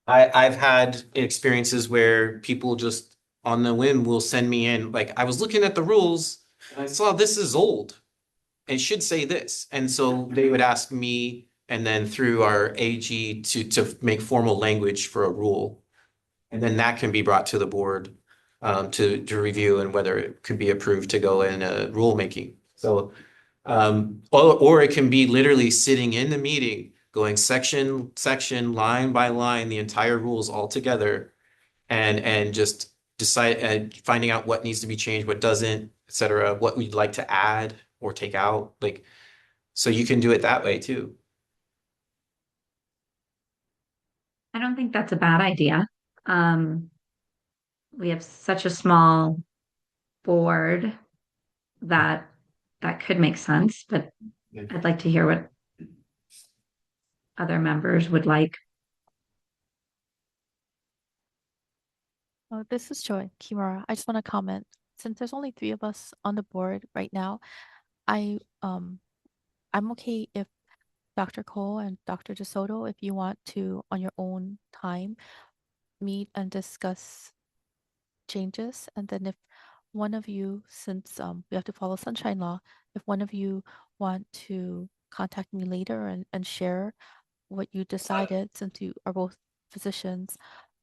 I've had experiences where people just on the whim will send me in. Like, I was looking at the rules and I saw this is old. It should say this. And so they would ask me, and then through our AG to make formal language for a rule. And then that can be brought to the board to review, and whether it could be approved to go in rulemaking. So or it can be literally sitting in the meeting, going section, line by line, the entire rules all together, and just finding out what needs to be changed, what doesn't, etc., what we'd like to add or take out. Like, so you can do it that way too. I don't think that's a bad idea. We have such a small board that could make sense, but I'd like to hear what other members would like. Oh, this is Joy Kimura. I just want to comment. Since there's only 3 of us on the board right now, I'm okay if Dr. Cole and Dr. DeSoto, if you want to, on your own time, meet and discuss changes. And then if one of you, since we have to follow sunshine law, if one of you want to contact me later and share what you decided, since you are both physicians,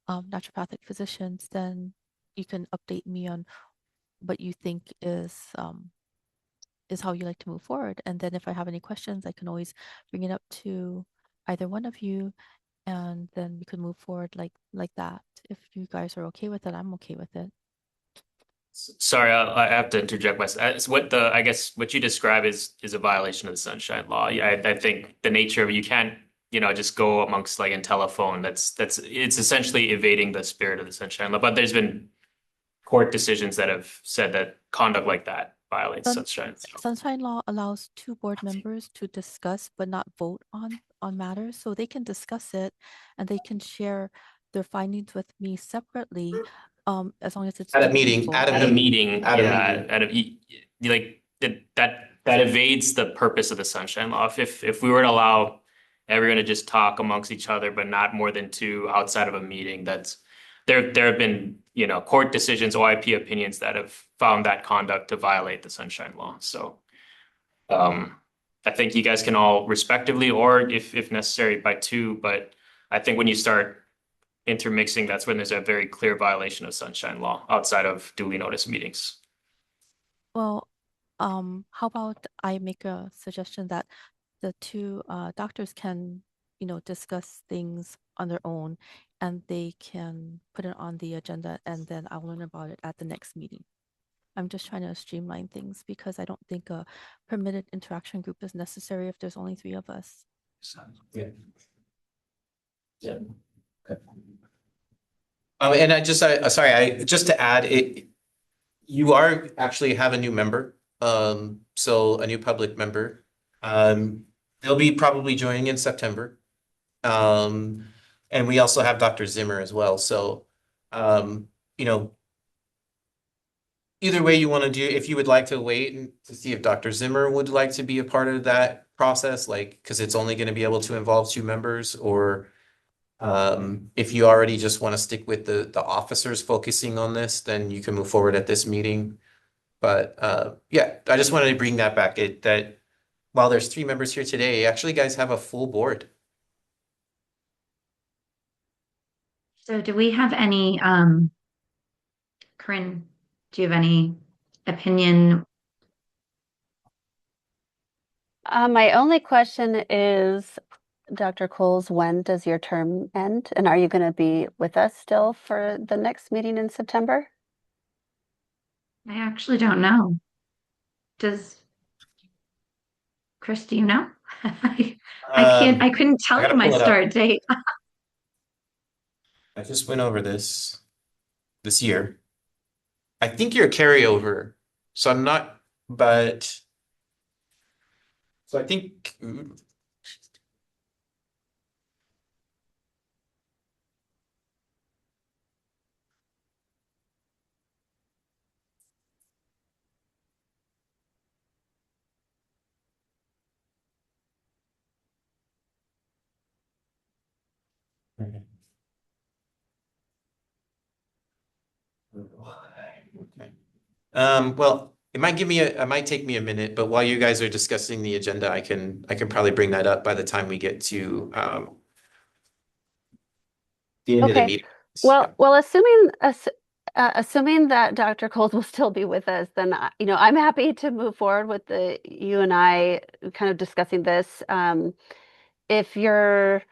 naturopathic physicians, then you can update me on what you think is is how you like to move forward. And then if I have any questions, I can always bring it up to either one of you, and then we could move forward like that. If you guys are okay with it, I'm okay with it. Sorry, I have to interject myself. It's what I guess what you describe is a violation of the Sunshine Law. Yeah, I think the nature of you can't, just go amongst like in telephone. It's essentially evading the spirit of the Sunshine Law. But there's been court decisions that have said that conduct like that violates Sunshine Law. Sunshine Law allows two board members to discuss but not vote on matters, so they can discuss it and they can share their findings with me separately, as long as it's At a two meeting, people. at a At a meeting, meeting, at a yeah, meeting. at a like that evades the purpose of the Sunshine Law. If we were to allow everyone to just talk amongst each other, but not more than two outside of a meeting, there have been, court decisions, OIP opinions that have found that conduct to violate the Sunshine Law. So I think you guys can all respectively, or if necessary by two, but I think when you start intermixing, that's when there's a very clear violation of Sunshine Law outside of duly noticed meetings. Well, how about I make a suggestion that the two doctors can, discuss things on their own, and they can put it on the agenda, and then I'll learn about it at the next meeting. I'm just trying to streamline things because I don't think a permitted interaction group is necessary if there's only 3 of us. Yeah. Yeah. Okay. And just to add it, you are actually have a new member, so a new public member. They'll be probably joining in September. And we also have Dr. Zimmer as well. So, either way you want to do, if you would like to wait and to see if Dr. Zimmer would like to be a part of that process, like, because it's only going to be able to involve 2 members, or if you already just want to stick with the officers focusing on this, then you can move forward at this meeting. But yeah, I just wanted to bring that back. That while there's 3 members here today, actually, guys have a full board. So do we have any, Corinne, do you have any opinion? My only question is, Dr. Coles, when does your term end? And are you going to be with us still for the next meeting in September? I actually don't know. Does Chris, do you know? I couldn't tell gotta you my pull it up. start date. I just went over this year. I think you're a carryover, so I'm not, but so I think. Okay. Well, it might take me a minute, but while you guys are discussing the agenda, I can probably bring that up by the time we get to the end of the Okay. meeting. Well, assuming that Dr. Coles will still be with us, then I'm happy to move forward with you and I kind of discussing this. If you're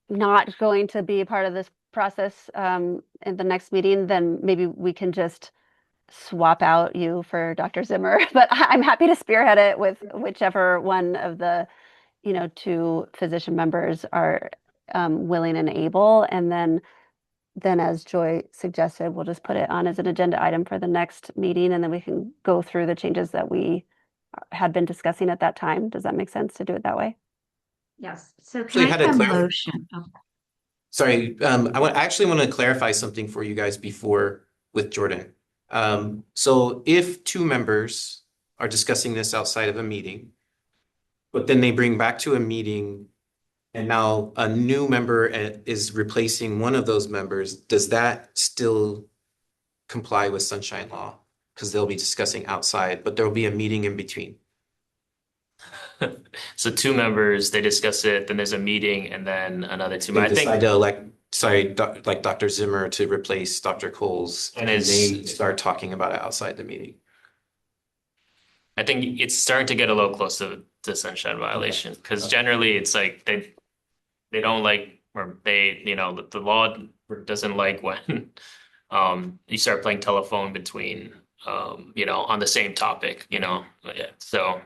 not going to be a part of this process in the next meeting, then maybe we can just swap out you for Dr. Zimmer. But I'm happy to spearhead it with whichever one of the 2 physician members are willing and able, and then as Joy suggested, we'll just put it on as an agenda item for the next meeting, and then we can go through the changes that we had been discussing at that time. Does that make sense to do it that way? Yes. So Actually, can I had a have a clar- motion? Oh, Sorry, I actually want to clarify something for you guys before with Jordan. So if 2 members are discussing this outside of a meeting, but then they bring back to a meeting, and now a new member is replacing one of those members, does that still comply with Sunshine Law? Because they'll be discussing outside, but there will be a meeting in between. So 2 members, they discuss it, then there's a meeting, and then another 2. They I think decide to like Dr. Zimmer to replace Dr. Coles, And and it's- they start talking about it outside the meeting. I think it's starting to get a little close to sunshine violation because generally it's like they don't like or they the law doesn't like when you start playing telephone between on the same topic, yeah. So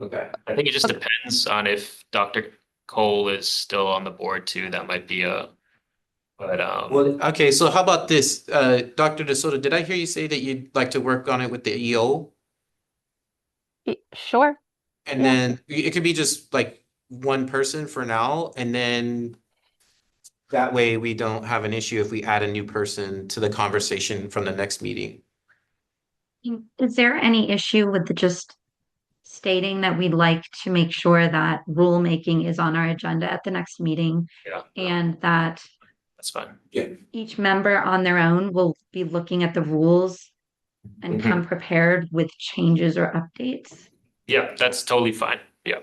Okay. I think it just depends on if Dr. Cole is still on the board too. That might be but Well, okay, so how about this? Dr. DeSoto, did I hear you say that you'd like to work on it with the EO? Sure. And Yeah. then it could be just like one person for now, and then that way we don't have an issue if we add a new person to the conversation from the next meeting. Is there any issue with just stating that we'd like to make sure that rulemaking is on our agenda at the next meeting yeah, and that that's fine. Yeah. each member on their own will be looking at the rules and Mm-hmm. come prepared with changes or updates? Yeah, that's totally fine. Yeah.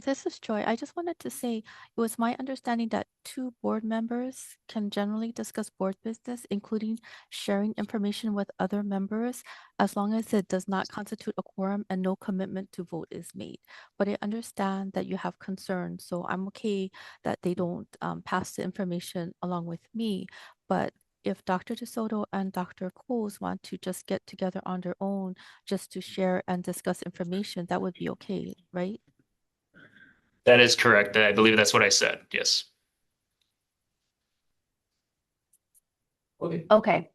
This is Joy. I just wanted to say it was my understanding that two board members can generally discuss board business, including sharing information with other members, as long as it does not constitute a quorum and no commitment to vote is made. But I understand that you have concerns, so I'm okay that they don't pass the information along with me. But if Dr. DeSoto and Dr. Coles want to just get together on their own just to share and discuss information, that would be okay, right? That is correct. I believe that's what I said. Yes. Okay. Okay.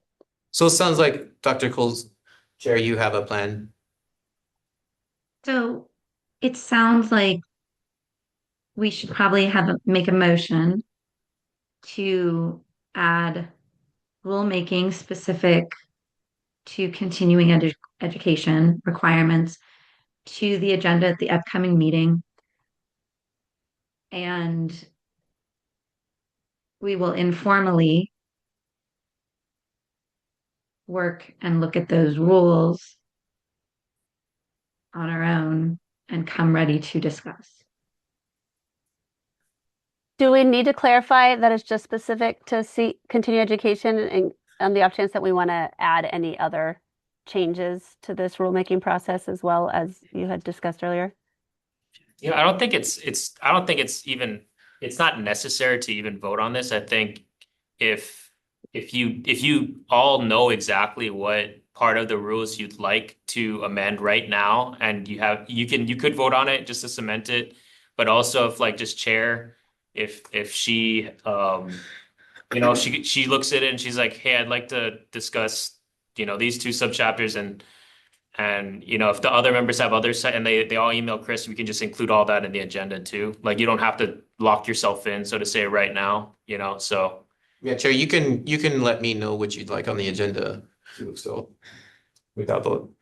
So it sounds like Dr. Cole's chair, you have a plan. So it sounds like we should probably make a motion to add rulemaking specific to continuing education requirements to the agenda at the upcoming meeting. And we will informally work and look at those rules on our own and come ready to discuss. Do we need to clarify that it's just specific to continue education and on the off chance that we want to add any other changes to this rulemaking process as well as you had discussed earlier? I don't think I don't think it's not necessary to even vote on this. I think if you all know exactly what part of the rules you'd like to amend right now and you could vote on it just to cement it, but also if like just chair, if she she looks at it and she's like, hey, I'd like to discuss these two subchapters and if the other members have others and they all email Chris, we can just include all that in the agenda too. Like you don't have to lock yourself in, so to say, right now, so. Yeah, Chair, you can let me know what you'd like on the agenda too, so without vote.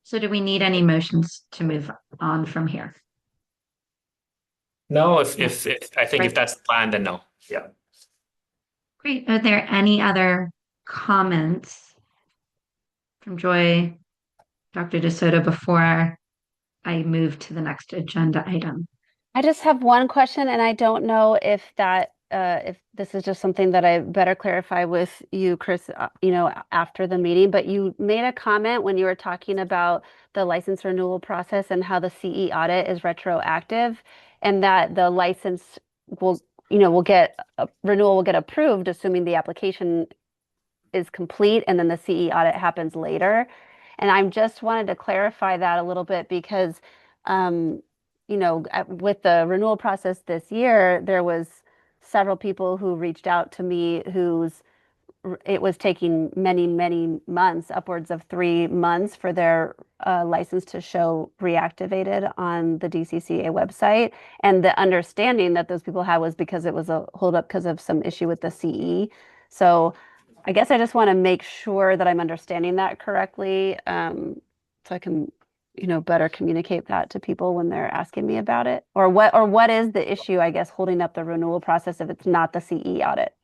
So do we need any motions to move on from here? No, if I think if that's the plan, then no. Yeah. Great. Are there any other comments from Joy, Dr. DeSoto, before I move to the next agenda item? I just have one question, and I don't know if this is just something that I better clarify with you, Chris, after the meeting, but you made a comment when you were talking about the license renewal process and how the CE audit is retroactive and that the license renewal will get approved, assuming the application is complete and then the CE audit happens later. And I just wanted to clarify that a little bit because with the renewal process this year, there was several people who reached out to me it was taking many, many months, upwards of 3 months for their license to show reactivated on the DCCA website. And the understanding that those people had was because it was a holdup because of some issue with the CE. So I guess I just want to make sure that I'm understanding that correctly, so I can better communicate that to people when they're asking me about it, or what is the issue, I guess, holding up the renewal process if it's not the CE audit?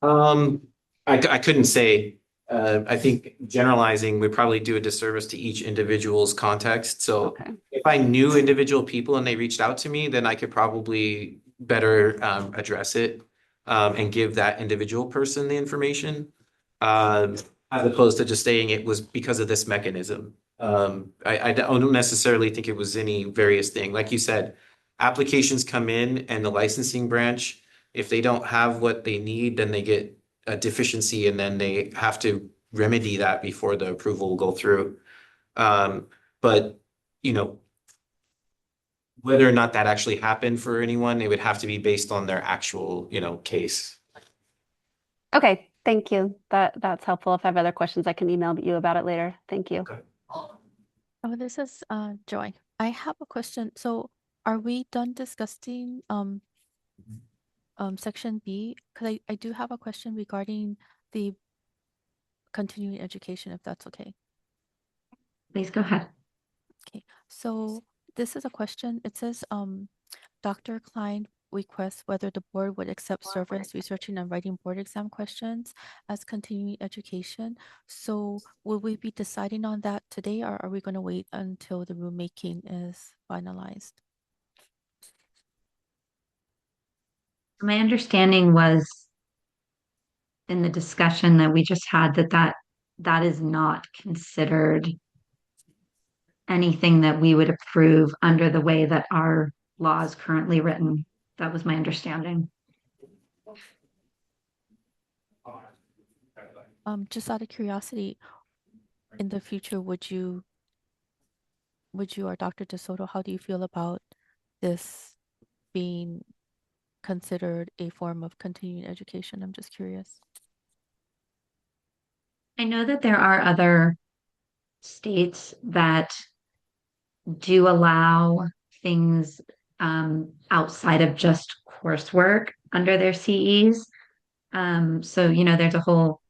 I couldn't say. I think generalizing would probably do a disservice to each individual's context. So Okay. if I knew individual people and they reached out to me, then I could probably better address it and give that individual person the information. as opposed to just saying it was because of this mechanism. I don't necessarily think it was any various thing. Like you said, applications come in and the licensing branch, if they don't have what they need, then they get a deficiency and then they have to remedy that before the approval will go through. But, you know, whether or not that actually happened for anyone, it would have to be based on their actual, case. Okay, thank you. That's helpful. If I have other questions, I can email you about it later. Thank you. Okay. Oh, this is Joy. I have a question. So are we done discussing section B? Because I do have a question regarding the continuing education, if that's okay. Please go ahead. Okay, so this is a question. It says, Dr. Klein requests whether the board would accept service researching and writing board exam questions as continuing education. So will we be deciding on that today, or are we going to wait until the rulemaking is finalized? My understanding was in the discussion that we just had that is not considered anything that we would approve under the way that our law is currently written. That was my understanding. Just out of curiosity, in the future, would you or Dr. DeSoto, how do you feel about this being considered a form of continuing education? I'm just curious. I know that there are other states that do allow things outside of just coursework under their CEs. So, there's a whole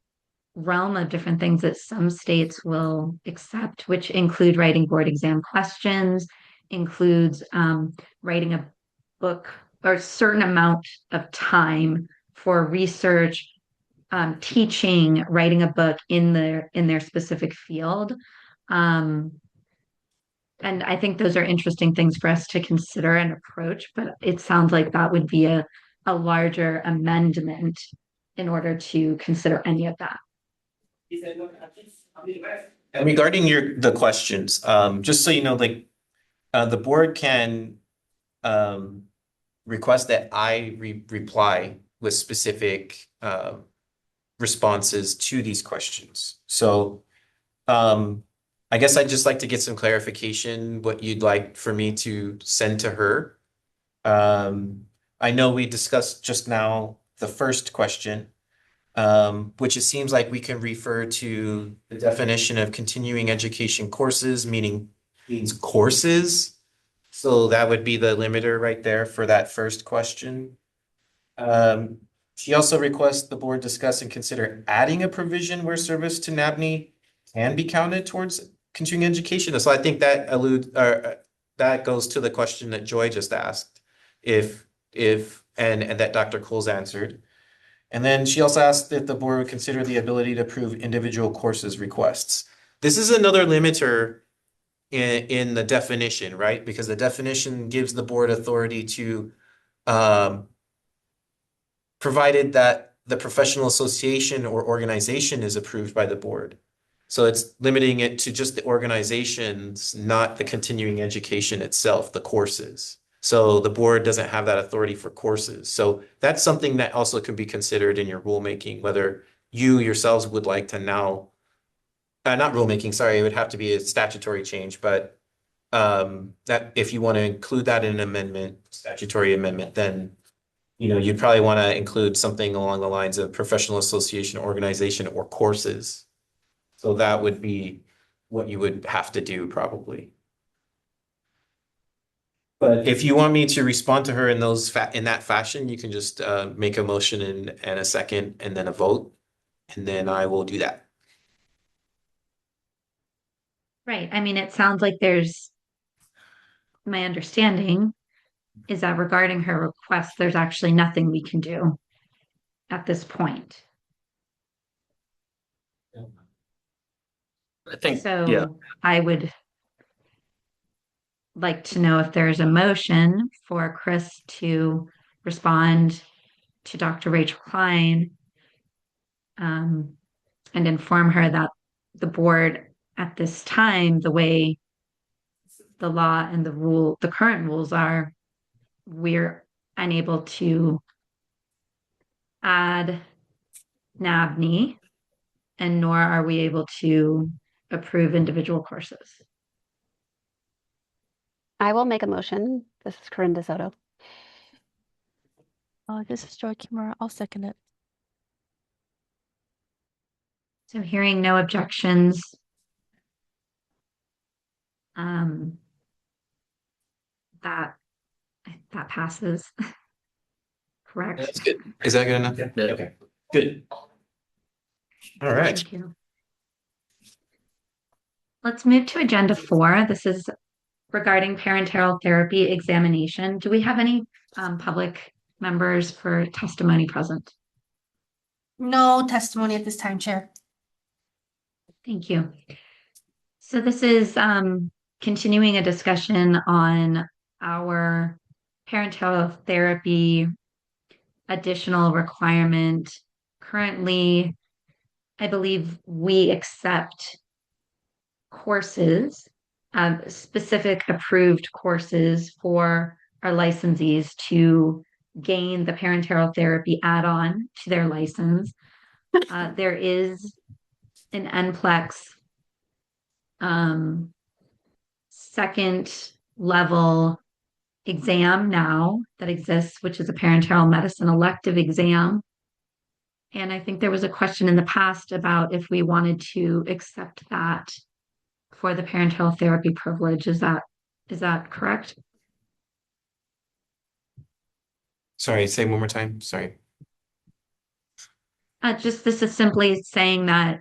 realm of different things that some states will accept, which include writing board exam questions, includes writing a book or a certain amount of time for research, teaching, writing a book in their specific field. And I think those are interesting things for us to consider and approach, but it sounds like that would be a larger amendment in order to consider any of that. And regarding the questions, just so you know, like the board can request that I reply with specific responses to these questions. So I guess I'd just like to get some clarification what you'd like for me to send to her. I know we discussed just now the first question, which it seems like we can refer to the definition of continuing education courses, means courses. So that would be the limiter right there for that first question. She also requests the board discuss and consider adding a provision where service to NABNY can be counted towards continuing education. So I think that that goes to the question that Joy just asked, and that Dr. Coles answered. And then she also asked if the board would consider the ability to approve individual courses requests. This is another limiter in the definition, right? Because the definition gives the board authority to, provided that the professional association or organization is approved by the board. So it's limiting it to just the organizations, not the continuing education itself, the courses. So the board doesn't have that authority for courses. So that's something that also can be considered in your rulemaking, whether you yourselves would like to now, not rulemaking, sorry, it would have to be a statutory change, but that if you want to include that in an amendment, statutory amendment, then you'd probably want to include something along the lines of professional association, organization, or courses. So that would be what you would have to do probably. But if you want me to respond to her in that fashion, you can just make a motion and a second and then a vote, and then I will do that. Right. I mean, it sounds like my understanding is that regarding her request, there's actually nothing we can do at this point. I think, So yeah. I would like to know if there's a motion for Chris to respond to Dr. Rachel Klein and inform her that the board at this time, the way the law and the current rules are, we're unable to add NABNY, and nor are we able to approve individual courses. I will make a motion. This is Corinne DeSoto. This is Joy Kimura. I'll second it. So hearing no objections, that passes. Correct. That's good. Is that good enough? Yeah. Okay, good. All right. Thank you. Let's move to agenda 4. This is regarding parenteral therapy examination. Do we have any public members for testimony present? No testimony at this time, Chair. Thank you. So this is continuing a discussion on our parenteral therapy additional requirement. Currently, I believe we accept courses, specific approved courses for our licensees to gain the parenteral therapy add-on to their license. There is an NPLEX second level exam now that exists, which is a parenteral medicine elective exam. And I think there was a question in the past about if we wanted to accept that for the parenteral therapy privilege. Is that correct? Sorry, say one more time. Sorry. Just this is simply saying that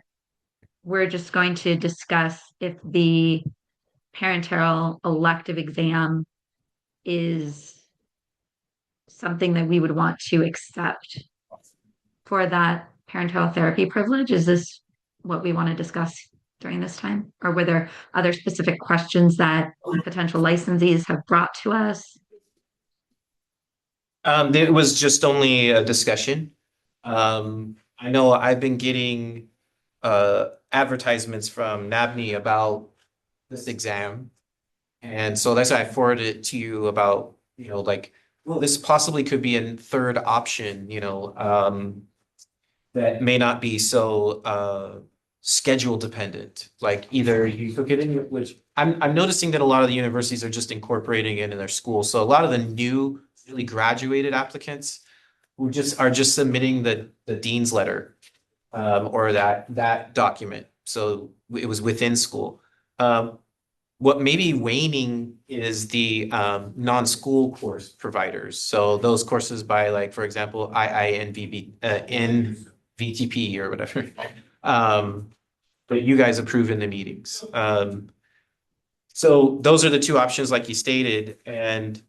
we're just going to discuss if the parenteral elective exam is something that we would want to accept for that parenteral therapy privilege. Is this what we want to discuss during this time? Or were there other specific questions that potential licensees have brought to us? It was just only a discussion. I know I've been getting advertisements from NABNY about this exam. And so that's why I forwarded it to you about, like, well, this possibly could be a third option, that may not be so schedule dependent. Like either you could get in, which I'm noticing that a lot of the universities are just incorporating it in their schools. So a lot of the new really graduated applicants who are just submitting the dean's letter or that document. So it was within school. What may be waning is the non-school course providers. So those courses by, like, for example, NVTP or whatever, that you guys approve in the meetings. So those are the two options, like you stated. And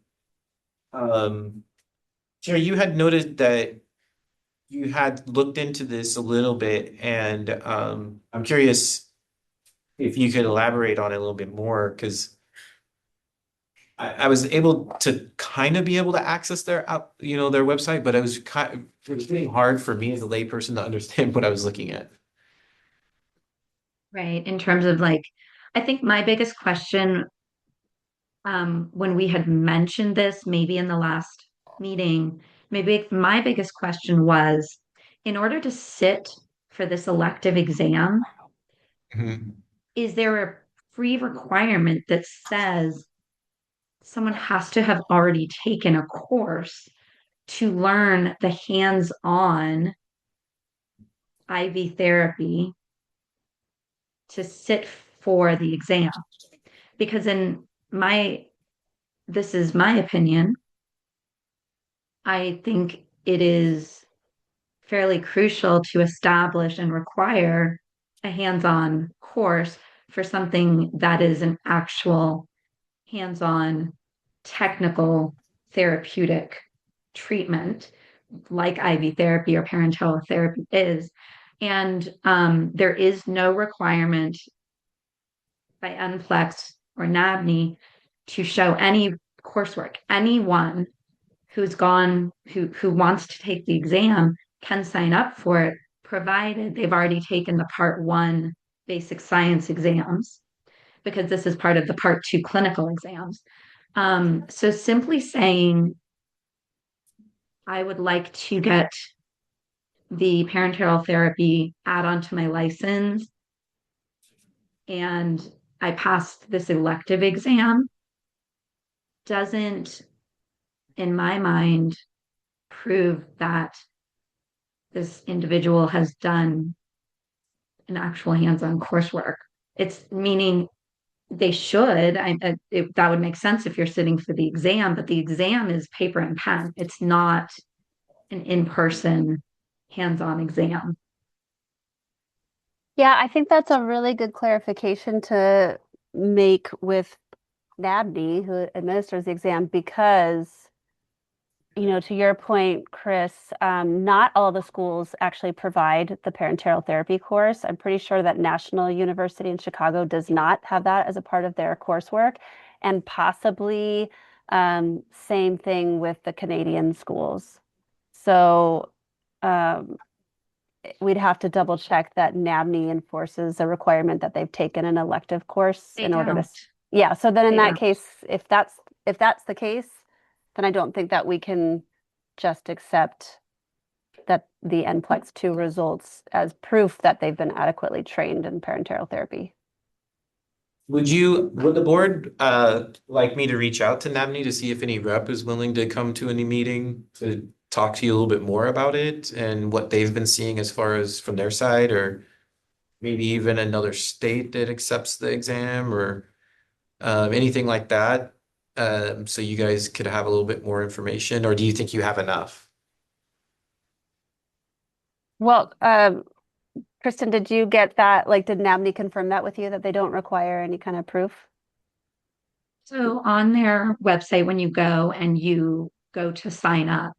Jerry, you had noted that you had looked into this a little bit, and I'm curious if you could elaborate on it a little bit more, because I was able to kind of be able to access their website, but it was getting hard for me as a layperson to understand what I was looking at. Right. In terms of I think my biggest question when we had mentioned this, maybe in the last meeting, maybe my biggest question was, in order to sit for this elective exam, is there a pre-requirement that says someone has to have already taken a course to learn the hands-on IV therapy to sit for the exam? Because this is my opinion, I think it is fairly crucial to establish and require a hands-on course for something that is an actual hands-on technical therapeutic treatment like IV therapy or parenteral therapy is. And there is no requirement by NPLEX or NABNY to show any coursework. Anyone who wants to take the exam can sign up for it provided they've already taken the part one basic science exams, because this is part of the part two clinical exams. So simply saying, I would like to get the parenteral therapy add-on to my license, and I passed this elective exam, doesn't, in my mind, prove that this individual has done an actual hands-on coursework. It's meaning they should. That would make sense if you're sitting for the exam, but the exam is paper and pen. It's not an in-person hands-on exam. Yeah, I think that's a really good clarification to make with NABNY, who administers the exam, because, to your point, Chris, not all the schools actually provide the parenteral therapy course. I'm pretty sure that National University in Chicago does not have that as a part of their coursework, and possibly same thing with the Canadian schools. So we'd have to double check that NABNY enforces a requirement that they've taken an elective course They in order to. don't. Yeah, so then in They that don't. case, if that's the case, then I don't think that we can just accept that the NPLEX 2 results as proof that they've been adequately trained in parenteral therapy. Would the board like me to reach out to NABNY to see if any rep is willing to come to any meeting to talk to you a little bit more about it and what they've been seeing as far as from their side, or maybe even another state that accepts the exam, or anything like that, so you guys could have a little bit more information, or do you think you have enough? Well, Kristen, did you get that? Like, did NABNY confirm that with you, that they don't require any kind of proof? So on their website, when you go to sign up,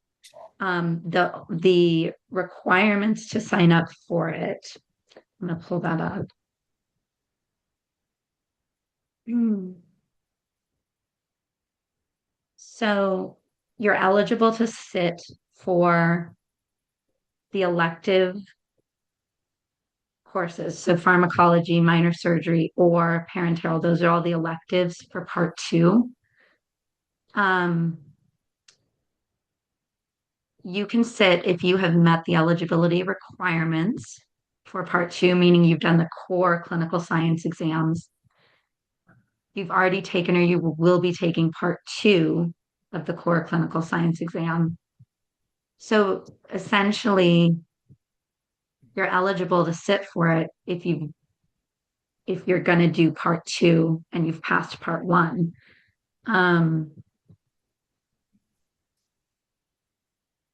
the requirements to sign up for it, I'm going to pull that up. So you're eligible to sit for the elective courses. So pharmacology, minor surgery, or parenteral. Those are all the electives for part two. You can sit if you have met the eligibility requirements for part two, meaning you've done the core clinical science exams. You've already taken or you will be taking part two of the core clinical science exam. So essentially, you're eligible to sit for it if you're going to do part two and you've passed part one.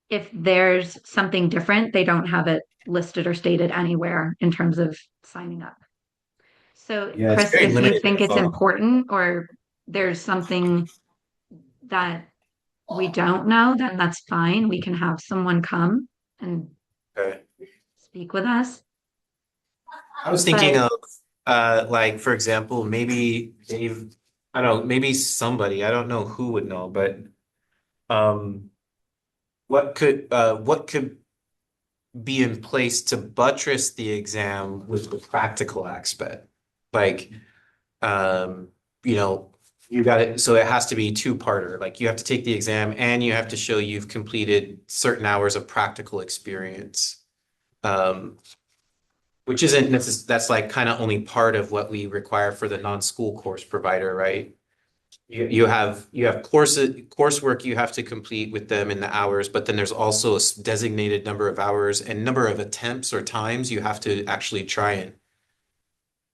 If there's something different, they don't have it listed or stated anywhere in terms of signing up. So, Yeah, it's Chris, very if you limited think it's info. important or there's something that we don't know, then that's fine. We can have someone come and Okay. speak with us. I was thinking But- of like, for example, maybe I don't know, maybe somebody, I don't know who would know, but what could be in place to buttress the exam with the practical aspect? Like, you know, you got it, so it has to be two-parter. Like, you have to take the exam and you have to show you've completed certain hours of practical experience. Which isn't necessarily, that's like kind of only part of what we require for the non-school course provider, right? You have coursework you have to complete with them in the hours, but then there's also a designated number of hours and number of attempts or times you have to actually try and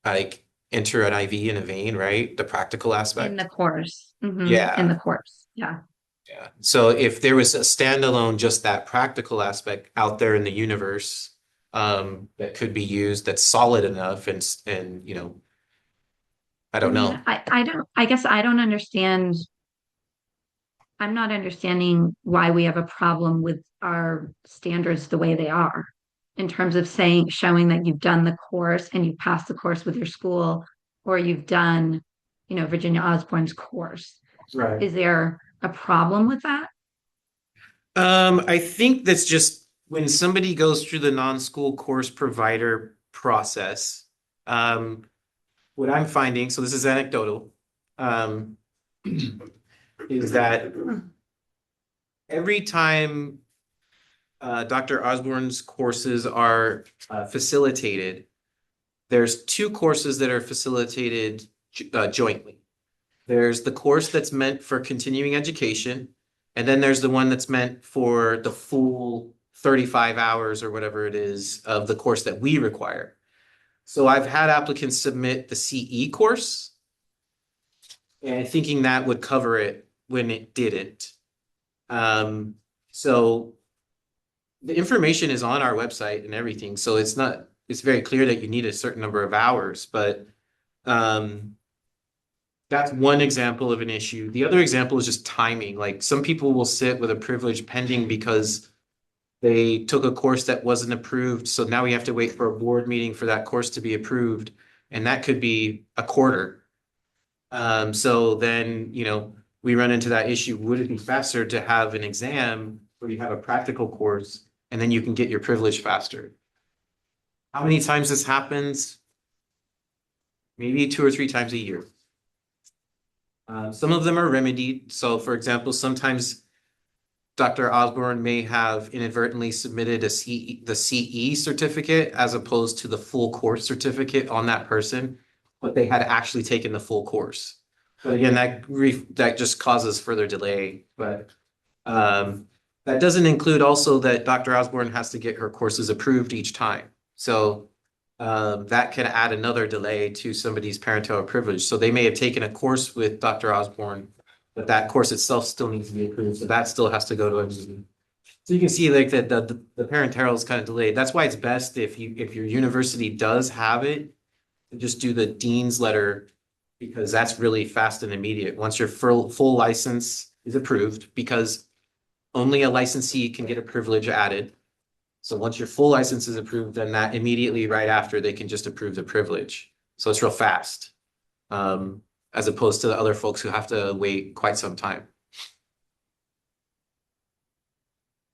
like enter an IV in a vein, right? The practical aspect. In the course. Yeah. In the course. Yeah. Yeah. So if there was a standalone, just that practical aspect out there in the universe, that could be used, that's solid enough, and you know, I don't know. I guess I don't understand. I'm not understanding why we have a problem with our standards the way they are in terms of showing that you've done the course and you passed the course with your school, or you've done, Virginia Osborne's course. Right. Is there a problem with that? I think that's just when somebody goes through the non-school course provider process, what I'm finding, so this is anecdotal, is that every time Dr. Osborne's courses are facilitated, there's two courses that are facilitated jointly. There's the course that's meant for continuing education, and then there's the one that's meant for the full 35 hours or whatever it is of the course that we require. So I've had applicants submit the CE course and thinking that would cover it when it didn't. So the information is on our website and everything, so it's very clear that you need a certain number of hours, but that's one example of an issue. The other example is just timing. Like some people will sit with a privilege pending because they took a course that wasn't approved. So now we have to wait for a board meeting for that course to be approved. And that could be a quarter. So then, we run into that issue. Would it be faster to have an exam where you have a practical course and then you can get your privilege faster? How many times this happens? Maybe 2 or 3 times a year. Some of them are remedied. So for example, sometimes Dr. Osborne may have inadvertently submitted the CE certificate as opposed to the full course certificate on that person, but they had actually taken the full course. But again, that just causes further delay. But that doesn't include also that Dr. Osborne has to get her courses approved each time. So that can add another delay to somebody's parental privilege. So they may have taken a course with Dr. Osborne, but that course itself still needs to be approved. So that still has to go to a meeting. So you can see like that the parental is kind of delayed. That's why it's best if your university does have it, just do the dean's letter, because that's really fast and immediate. Once your full license is approved, because only a licensee can get a privilege added. So once your full license is approved, then that immediately right after they can just approve the privilege. So it's real fast, as opposed to the other folks who have to wait quite some time.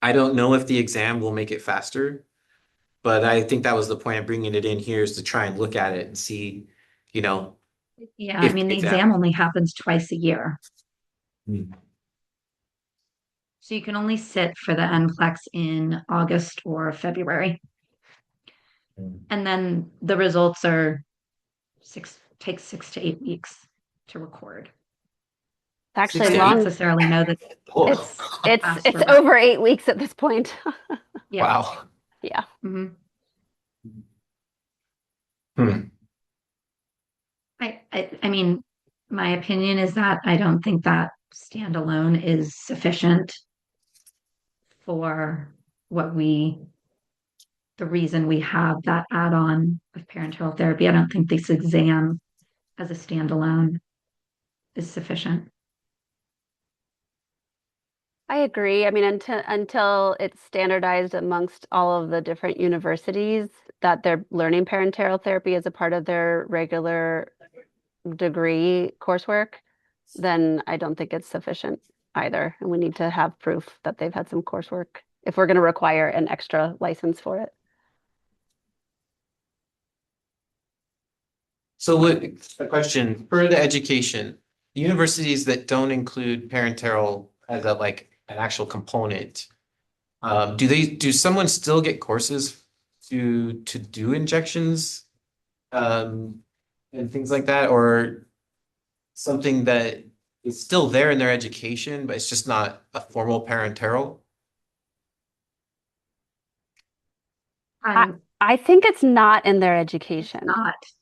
I don't know if the exam will make it faster, but I think that was the point of bringing it in here, is to try and look at it and see, Yeah, if I mean, the the exam- exam only happens twice a year. Hmm. So you can only sit for the NCLEX in August or February. And then the results are takes 6 to 8 weeks to record. Actually, I don't long. necessarily know that. It's faster. over 8 weeks at this point. Yeah. Wow. Yeah. Mhm. Hmm. I mean, my opinion is that I don't think that standalone is sufficient for the reason we have that add-on of parental therapy. I don't think this exam as a standalone is sufficient. I agree. I mean, until it's standardized amongst all of the different universities that they're learning parenteral therapy as a part of their regular degree coursework, then I don't think it's sufficient either. And we need to have proof that they've had some coursework if we're going to require an extra license for it. So a question for the education, the universities that don't include parenteral as an actual component, do someone still get courses to do injections, and things like that, or something that is still there in their education, but it's just not a formal parenteral? I think it's not in their education.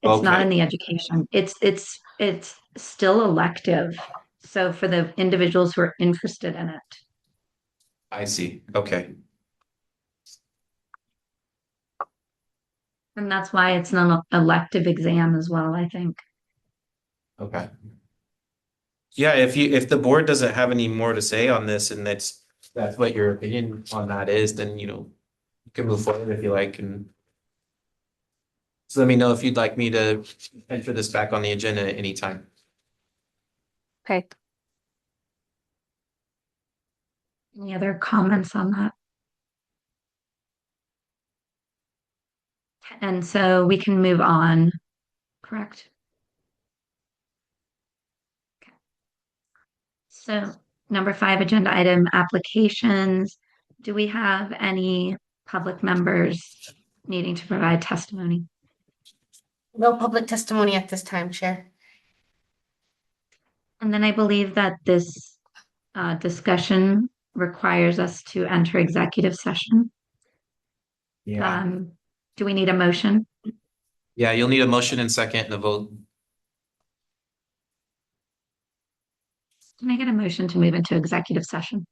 It's not Okay. in the education. It's still elective. So for the individuals who are interested in it. I see. Okay. And that's why it's an elective exam as well, I think. Okay. Yeah, if the board doesn't have any more to say on this, and that's what your opinion on that is, then you can move forward if you like, and so let me know if you'd like me to enter this back on the agenda at any time. Okay. Any other comments on that? And so we can move on, correct? Okay. So number 5, agenda item applications. Do we have any public members needing to provide testimony? No public testimony at this time, Chair. And then I believe that this discussion requires us to enter executive session. Do we need a motion? Yeah, you'll need a motion and second and a vote. Can I get a motion to move into executive session?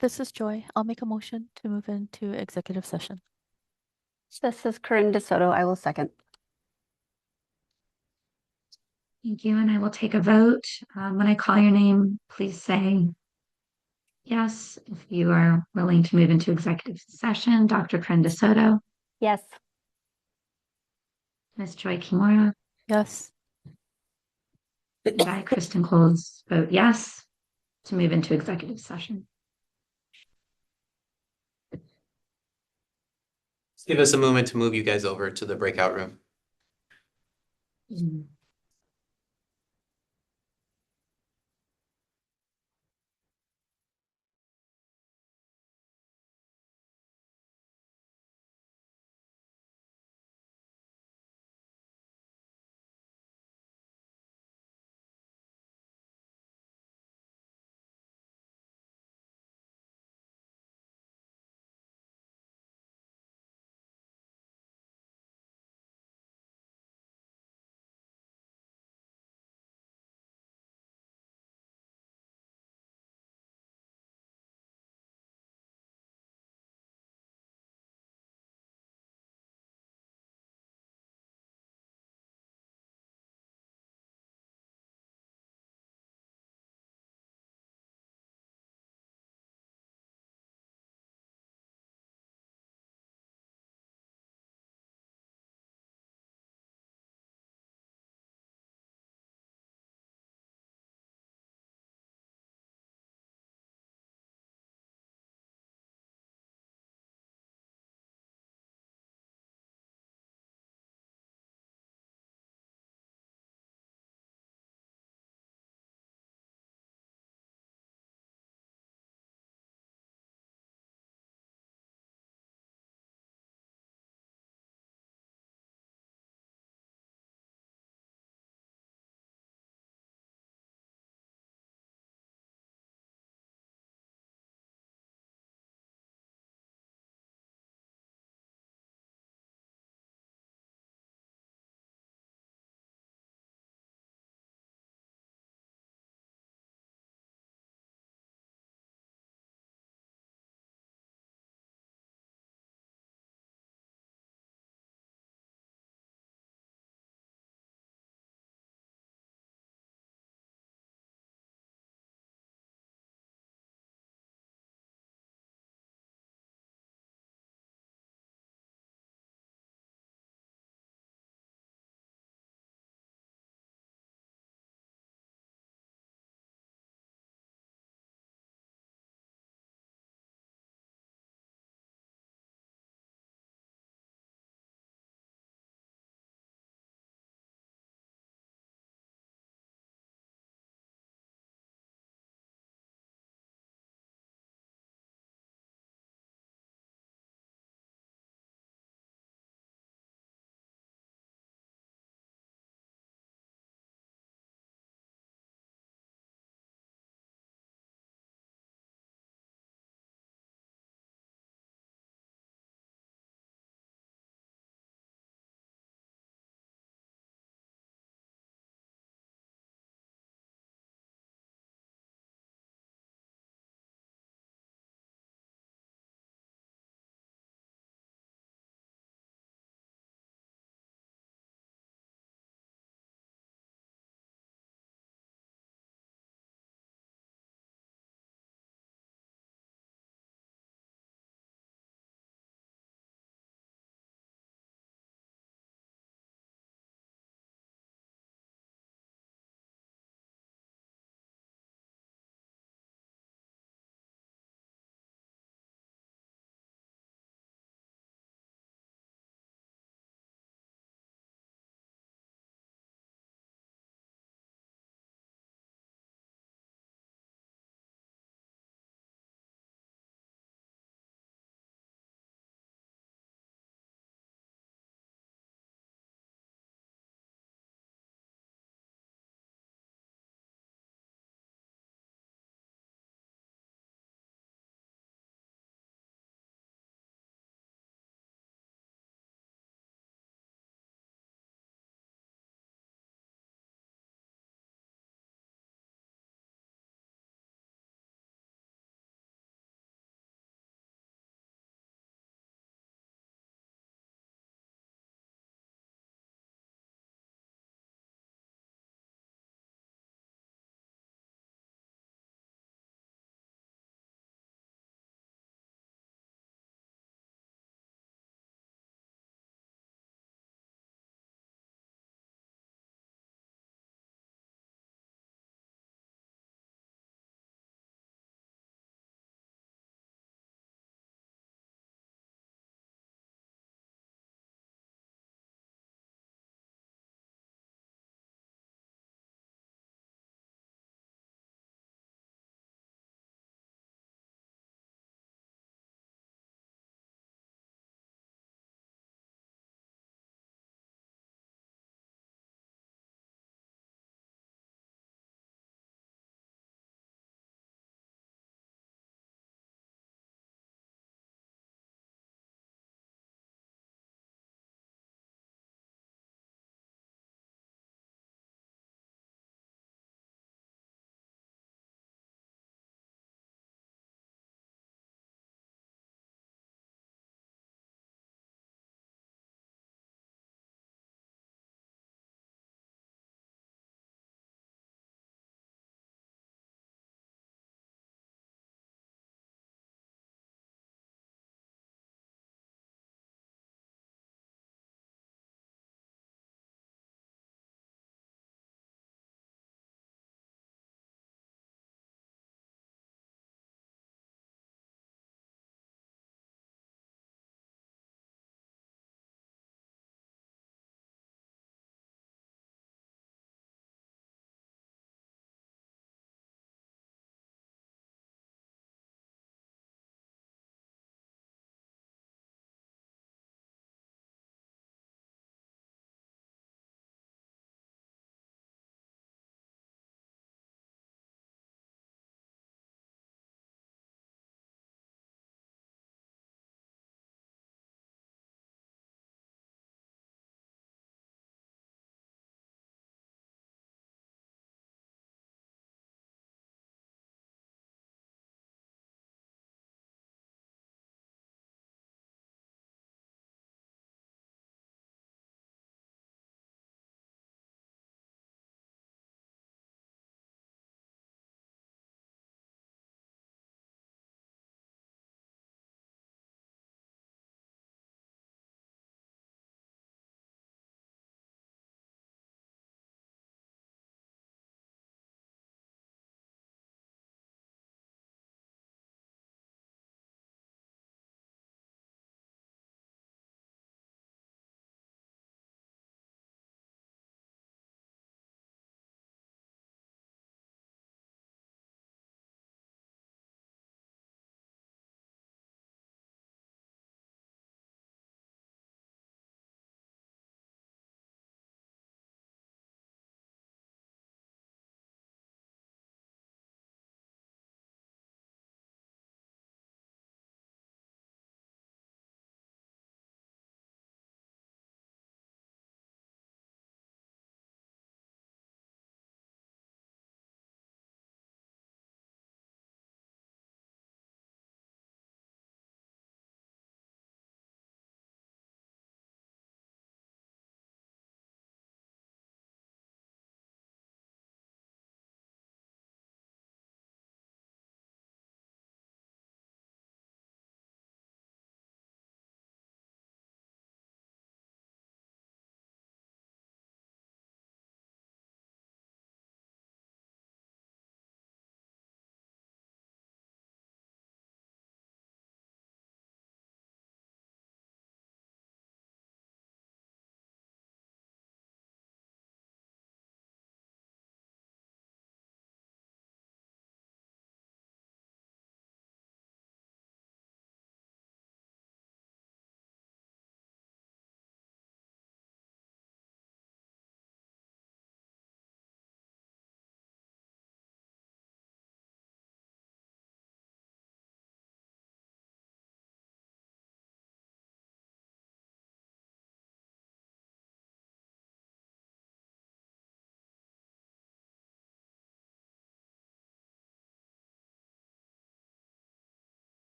This is Joy. I'll make a motion to move into executive session. This is Corinne DeSoto. I will second. Thank you, and I will take a vote. When I call your name, please say yes if you are willing to move into executive session. Dr. Corinne DeSoto, Yes. Ms. Joy Kimura, Yes. and I, Kristen Coles, vote yes to move into executive session. Give us a moment to move you guys over to the breakout room. Mm.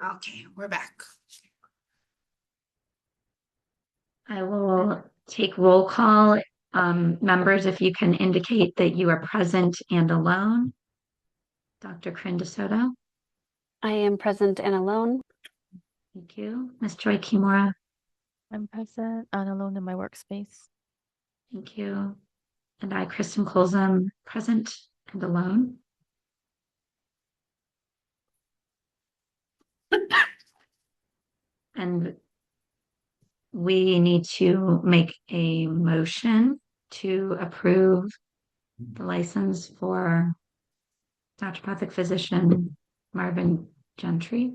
Okay, we're back. I will take roll call. Members, if you can indicate that you are present and alone. Dr. Soto. I am present and alone. Thank you. Ms. Joy Kimura. I'm present and alone in my workspace. Thank you. And I, Kristen Colzum, present and alone. And we need to make a motion to approve the license for naturopathic physician Marvin Gentry.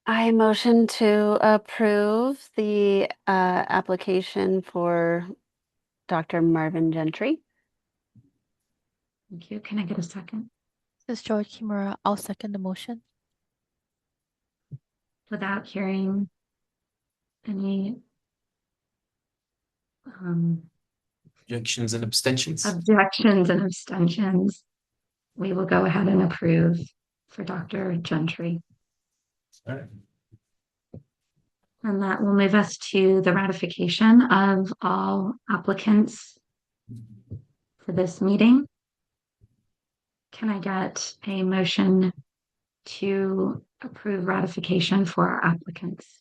I motion to approve the application for Dr. Marvin Gentry. Thank you. Can I get a second? This is Joy Kimura. I'll second the motion. Without hearing any Objections and abstentions? objections and abstentions, we will go ahead and approve for Dr. Gentry. All right. And that will move us to the ratification of all applicants for this meeting. Can I get a motion to approve ratification for our applicants?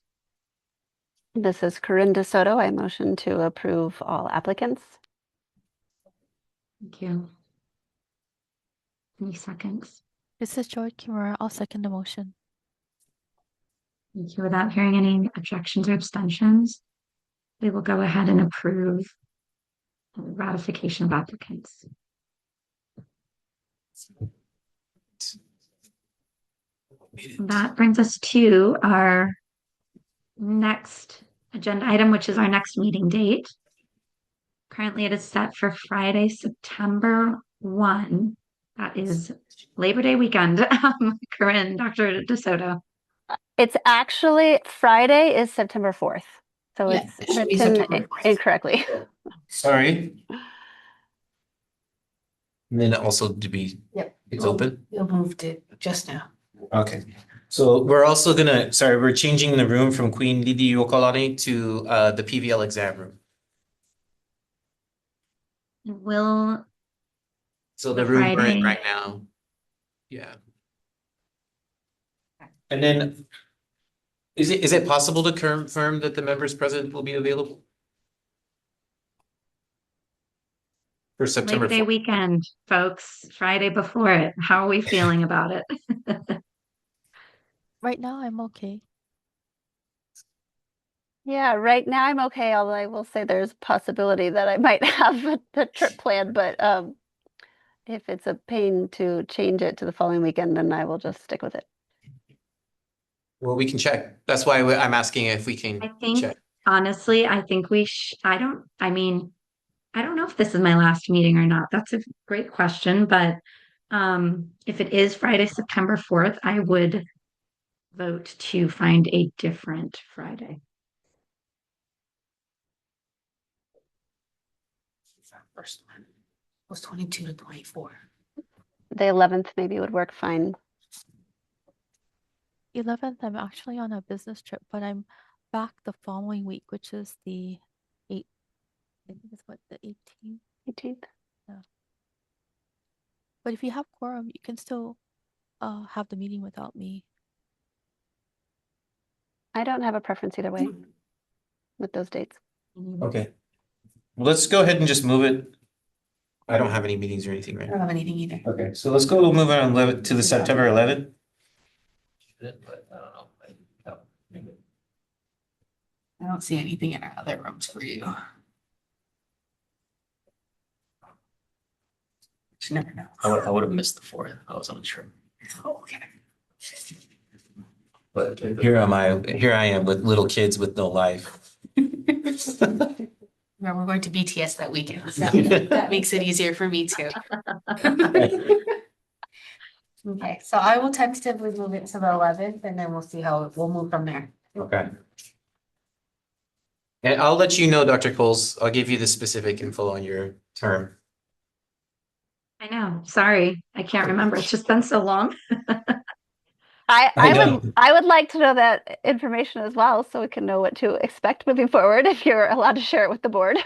This is Corinne DeSoto. I motion to approve all applicants. Thank you. Any seconds? This is Joy Kimura. I'll second the motion. Thank you. Without hearing any objections or abstentions, we will go ahead and approve the ratification of applicants. That brings us to our next agenda item, which is our next meeting date. Currently, it is set for Friday, September 1. That is Labor Day weekend. Corinne, Dr. DeSoto. It's actually Friday is September 4th. So Yeah, it's it should be written September 4th. incorrectly. Sorry. And then also to be, Yep. it's open? You moved it just now. Okay. So we're also gonna, sorry, we're changing the room from Queen Lidi Yokolani to the PVL exam room. Will So The the room we're in Friday. right now. Yeah. And then is it possible to confirm that the members present will be available? For September Labor Day 4th? weekend, folks, Friday before it. How are we feeling about it? Right now, I'm okay. Yeah, right now I'm okay, although I will say there's a possibility that I might have the trip planned, but if it's a pain to change it to the following weekend, then I will just stick with it. Well, we can check. That's why I'm asking if we can I think, check. honestly, I think I don't know if this is my last meeting or not. That's a great question, but if it is Friday, September 4th, I would vote to find a different Friday. First one was 22 to 24. The 11th maybe would work fine. 11th, I'm actually on a business trip, but I'm back the following week, which is the 8th. I think it's what, the 18th? 18th. But if you have quorum, you can still have the meeting without me. I don't have a preference either way with those dates. Okay. Well, let's go ahead and just move it. I don't have any meetings or anything, I right? don't have anything either. Okay, so let's go move on 11 to the September 11th. But I don't know. I don't see anything in our other rooms for you. You never know. I would have missed the 4th. I was on a trip. Oh, okay. But Here I am with little kids with no life. Well, we're going to BTS that weekend. So that makes it easier for me too. Okay, so I will tentatively move it to the 11th and then we'll see how we'll move from there. Okay. And I'll let you know, Dr. Coles. I'll give you the specific info on your term. I know. Sorry, I can't remember. It's just been so long. I would like to know that information as well, so we can know what to expect moving forward if you're allowed to share it with the board.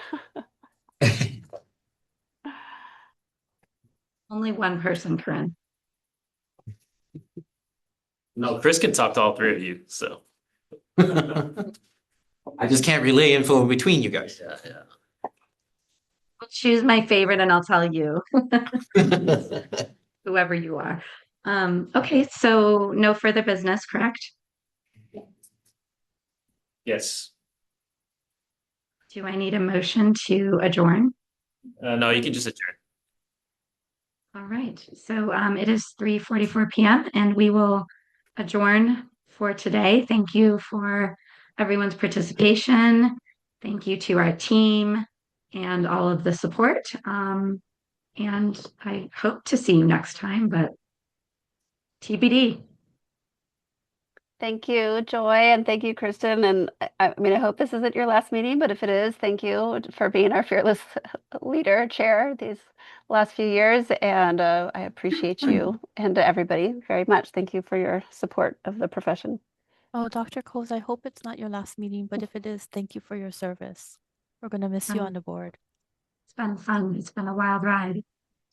Only one person, Corinne. No, Chris can talk to all three of you, so. I just can't relay info in between you guys. Yeah. I'll choose my favorite and I'll tell you, whoever you are. Okay, so no further business, correct? Yes. Do I need a motion to adjourn? No, you can just adjourn. All right, so it is 3:44 p.m. and we will adjourn for today. Thank you for everyone's participation. Thank you to our team and all of the support. And I hope to see you next time, but TBD. Thank you, Joy, and thank you, Kristen. And I mean, I hope this isn't your last meeting, but if it is, thank you for being our fearless leader, chair these last few years. And I appreciate you and everybody very much. Thank you for your support of the profession. Oh, Dr. Coles, I hope it's not your last meeting, but if it is, thank you for your service. We're gonna miss you on the board. It's been fun. It's been a wild ride.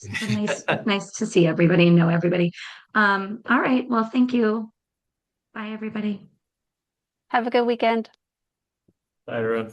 It's been nice to see everybody and know everybody. All right. Well, thank you. Bye, everybody. Have a good weekend. Bye, everyone.